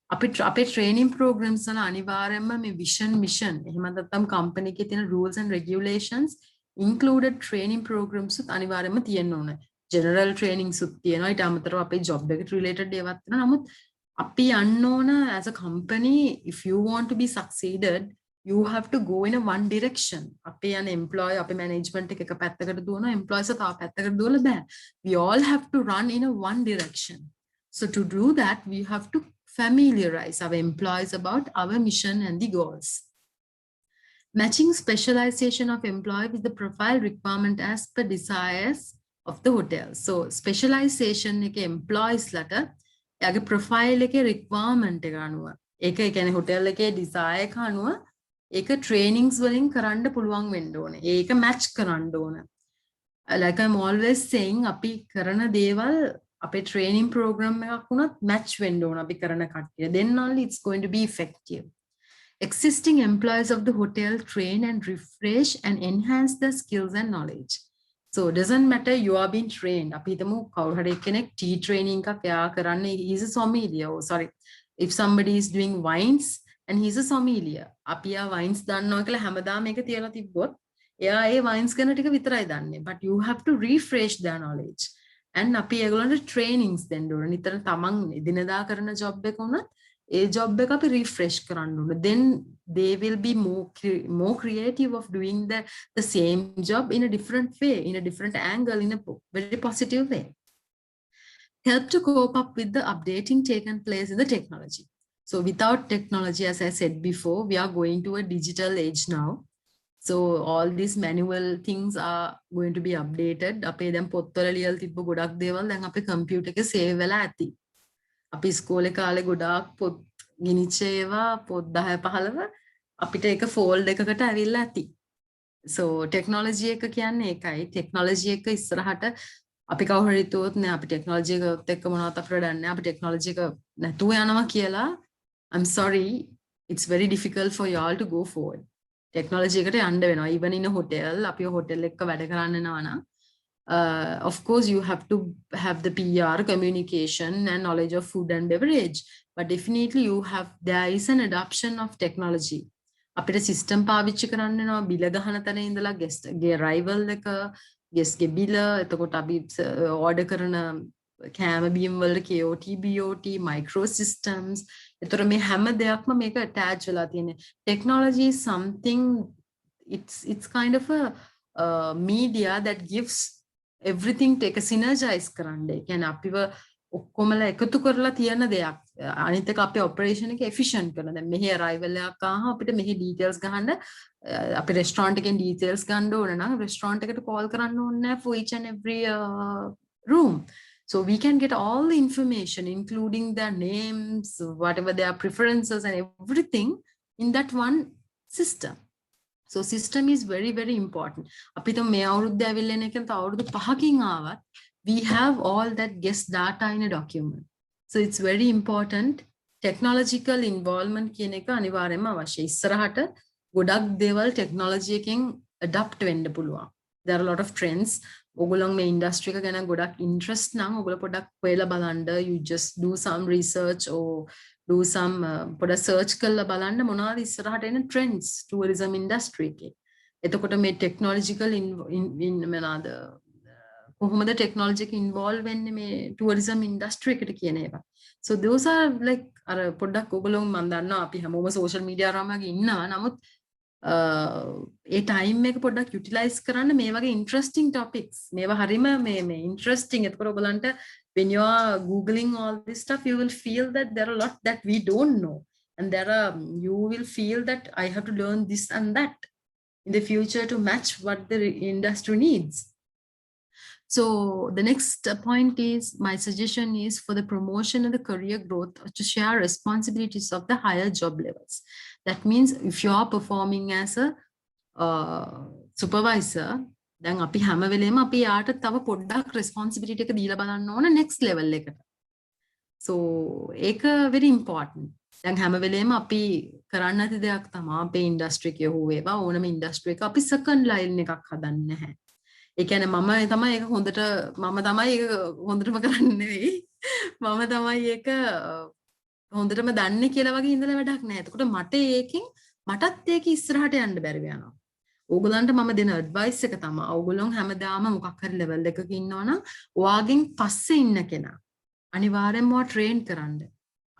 අපේ training programs වල අනිවාර්යයෙන්ම මේ vision mission එහෙම නැත්නම් company එකේ තියෙන rules and regulations included training programs උත් අනිවාර්යයෙන්ම තියෙන්න ඕනේ. general trainings උත් තියෙනවා. ඊට අමතරව අපේ job එකට related ඒවාත් තියෙනවා. නමුත් අපි යන්න ඕන as a company if you want to be succeeded you have to go in a one direction අපේ යන employee අපේ management එක පැත්තකට දුවනවා employees තව පැත්තකට දුවලා බෑ we all have to run in a one direction so to do that we have to familiarize our employees about our mission and the goals matching specialization of employee with the profile requirement as per desires of the hotel so specialization එක employees ලට එයාගේ profile එකේ requirement එක අනුව ඒක කියන්නේ hotel එකේ desire එක අනුව ඒක trainings වලින් කරන්න පුළුවන් වෙන්න ඕනේ. ඒක match කරන්න ඕනේ. Like I'm always saying අපි කරන දේවල් අපේ training program එකක් වුණත් match වෙන්න ඕන අපි කරන කට්ටිය. Then only it's going to be effective. Existing employees of the hotel train and refresh and enhance their skills and knowledge. So it doesn't matter you are being trained. අපි හිතමු කවුරු හරි කෙනෙක් tea training එකක් එයා කරන්නේ he's a sommelier. Oh, sorry. If somebody is doing wines and he's a sommelier. අපි ආ wines දන්නවා කියලා හැමදාම මේක තියලා තිබ්බොත් එයා ඒ wines ගැන ටික විතරයි දන්නේ. But you have to refresh their knowledge. And අපි ඒගොල්ලන්ට trainings දෙන්න ඕනේ. නිතර තමන් දිනදා කරන job එක උනත් ඒ job එක අපි refresh කරන්න ඕනේ. Then they will be more creative of doing the same job in a different way, in a different angle, in a very positive way. Help to cope up with the updating taken place in the technology. So without technology, as I said before, we are going to a digital age now. So all these manual things are going to be updated. අපේ දැන් පොත්වල ලියලා තිබ්බ ගොඩක් දේවල් දැන් අපේ computer එකේ සේව් වෙලා ඇති. අපි ඉස්කෝලේ කාලේ ගොඩාක් පොත් ගිනිච්ච ඒවා පොත් 10 15 අපිට එක ෆෝල්ඩ් එකකට ඇවිල්ලා ඇති. So technology එක කියන්නේ ඒකයි. technology එක ඉස්සරහට අපි කවුරු හරි හිතුවොත් නෑ අපි technology එකත් එක්ක මොනවත් අපිට දන්නේ අපි technology එක නැතුව යනවා කියලා I'm sorry, it's very difficult for y'all to go forward. Technology එකට යන්න වෙනවා. Even in a hotel, අපි hotel එකක වැඩ කරන්න යනවා නම් of course you have to have the PR communication and knowledge of food and beverage, but definitely there is an adoption of technology. අපිට system පාවිච්චි කරන්න වෙනවා බිල ගහන තැන ඉඳලා guest ගේ arrival එක guest ගේ බිල එතකොට අපි order කරන කෑම බීම් වලට KOT BOT micro systems එතකොට මේ හැම දෙයක්ම මේක attach වෙලා තියෙන්නේ. Technology is something, it's kind of a media that gives everything take a synergize කරන්න. ඒ කියන්නේ අපිව ඔක්කොමලා එකතු කරලා තියෙන දෙයක්. අනිත් එක අපේ operation එක efficient කරන. දැන් මෙහි arrival එකක් ආවම අපිට මෙහි details ගහන්න අපේ restaurant එකෙන් details ගන්න ඕන නම් restaurant එකට call කරන්න ඕනේ නැහැ for each and every room. So we can get all the information, including their names, whatever their preferences and everything in that one system. So system is very, very important. අපිට මේ අවුරුද්ද ඇවිල්ලා එන එකෙන් තව අවුරුදු 5කින් ආවත් we have all that guest data in a document. So it's very important. Technological involvement කියන එක අනිවාර්යයෙන්ම අවශ්‍යයි. ඉස්සරහට ගොඩක් දේවල් technology එකෙන් adapt වෙන්න පුළුවන්. There are a lot of trends. ඔගොල්ලෝ මේ industry එක ගැන ගොඩක් interest නම් ඔගොල්ලෝ පොඩක් හොයලා බලන්න. You just do some research or do some පොඩක් search කරලා බලන්න මොනවද ඉස්සරහට එන trends tourism industry එකේ. එතකොට මේ technological මොනවාද කොහොමද technology එක involve වෙන්නේ මේ tourism industry එකට කියන ඒවා. So those are like අර පොඩ්ඩක් ඔයගොල්ලෝ මම දන්නවා අපි හැමෝම social media රාමයක ඉන්නවා. නමුත් ඒ time එක පොඩ්ඩක් utilize කරන්න මේ වගේ interesting topics. මේවා හරිම මේ interesting. එතකොට ඔයගලන්ට when you are googling all this stuff you will feel that there are a lot that we don't know, and you will feel that I have to learn this and that in the future to match what the industry needs. So the next point is, my suggestion is for the promotion and the career growth to share responsibilities of the higher job levels. That means if you are performing as a supervisor, then අපි හැම වෙලේම අපි යාට තව පොඩ්ඩක් responsibility එක දීලා බලන්න ඕන next level එකට. So ඒක very important. දැන් හැම වෙලේම අපි කරන්න නැති දෙයක් තමයි අපේ industry එකේ හෝ වේවා ඕනම industry එක අපි second line එකක් හදන්නේ නැහැ. ඒ කියන්නේ මම තමයි ඒක හොඳටම කරන්නේ නෙවෙයි. මම තමයි ඒක හොඳටම දන්නේ කියලා වගේ ඉඳලා වැඩක් නැහැ. එතකොට මටත් ඒක ඉස්සරහට යන්න බැරි වෙනවා. ඕගොල්ලන්ට මම දෙන ඇඩ්වයිස් එක තමයි ඕගොල්ලෝ හැමදාම මොකක් හරි ලෙවල් එකක ඉන්නවනම් ඔයාගෙන් පස්සේ ඉන්න කෙනා අනිවාර්යෙන්ම ඔයා ට්‍රේන් කරන්න.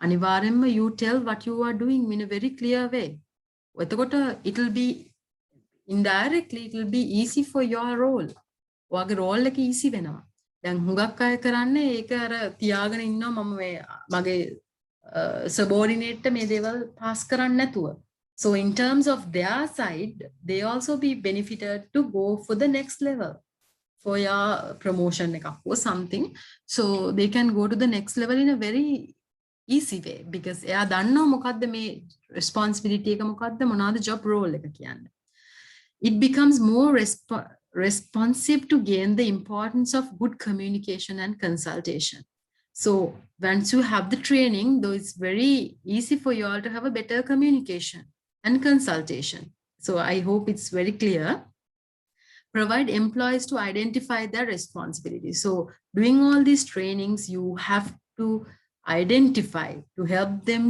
අනිවාර්යෙන්ම you tell what you are doing in a very clear way. එතකොට it will be indirectly it will be easy for your role. ඔයාගේ රෝල් එක easy වෙනවා. දැන් හුඟක් අය කරන්නේ ඒක අර තියාගෙන ඉන්නවා මම මේ මගේ subordinate මේ දේවල් pass කරන්න නැතුව. So in terms of their side, they also be benefited to go for the next level for your promotion or something. So they can go to the next level in a very easy way because එයා දන්නවා මොකද්ද මේ responsibility එක මොකද්ද මොනවාද job role එක කියන්නේ. It becomes more responsive to gain the importance of good communication and consultation. So once you have the training, though it's very easy for you all to have a better communication and consultation. So I hope it's very clear. Provide employees to identify their responsibilities. So doing all these trainings, you have to identify, to help them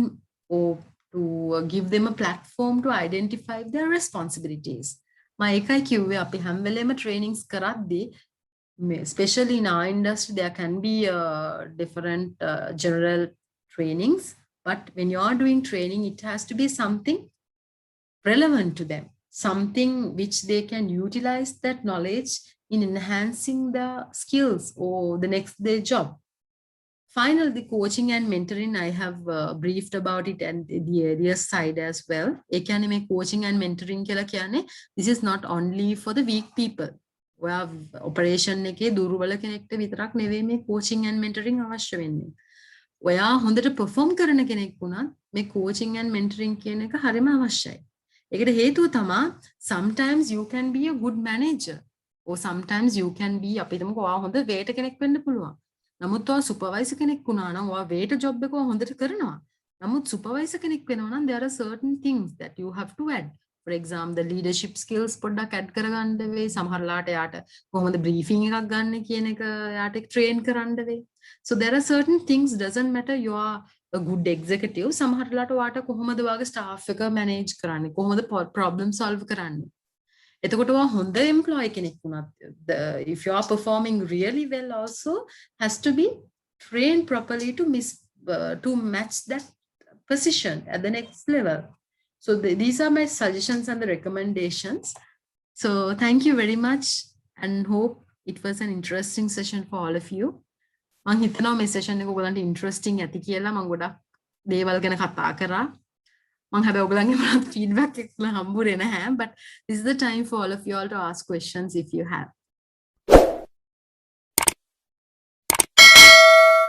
or to give them a platform to identify their responsibilities. My එකයි කිව්වේ අපි හැම වෙලේම trainings කරද්දී especially in our industry there can be different general trainings, but when you are doing training it has to be something relevant to them, something which they can utilize that knowledge in enhancing the skills or the next day job. Finally, the coaching and mentoring, I have briefed about it and the areas side as well. ඒ කියන්නේ මේ coaching and mentoring කියලා කියන්නේ this is not only for the weak people. ඔයා operation එකේ දුර්වල කෙනෙක්ට විතරක් නෙවෙයි මේ coaching and mentoring අවශ්‍ය වෙන්නේ. ඔයා හොඳට perform කරන කෙනෙක් වුණත් මේ coaching and mentoring කියන එක හරිම අවශ්‍යයි. ඒකට හේතුව තමයි sometimes you can be a good manager or sometimes you can be අපි හිතමුකෝ ඔයා හොඳ වේට කෙනෙක් වෙන්න පුළුවන්. නමුත් ඔයා සුපර්වයිසර් කෙනෙක් වුණා නම් ඔයා වේට ජොබ් එක හොඳට කරනවා. නමුත් සුපර්වයිසර් කෙනෙක් වෙනවා නම් there are certain things that you have to add. For example, the leadership skills පොඩ්ඩක් add කරගන්න වෙයි. සමහරලාට යාට කොහොමද briefing එකක් ගන්න කියන එක යාට train කරන්න වෙයි. So there are certain things, doesn't matter you are a good executive. සමහරලාට ඔයාට කොහොමද වාගේ staff එක manage කරන්නේ? කොහොමද problem solve කරන්නේ? එතකොට ඔයා හොඳ employee කෙනෙක් වුණත් if you are performing really well also has to be trained properly to match that position at the next level. So these are my suggestions and the recommendations. So thank you very much and hope it was an interesting session for all of you. මම හිතනවා මේ session එක ඔයගලන්ට interesting ඇති කියලා. මම ගොඩක් දේවල් ගැන කතා කරා. මම හැබැයි ඔයගලන්ගේ මොනවද feedback එකක් හම්බුනේ නැහැ, but this is the time for all of you all to ask questions if you have.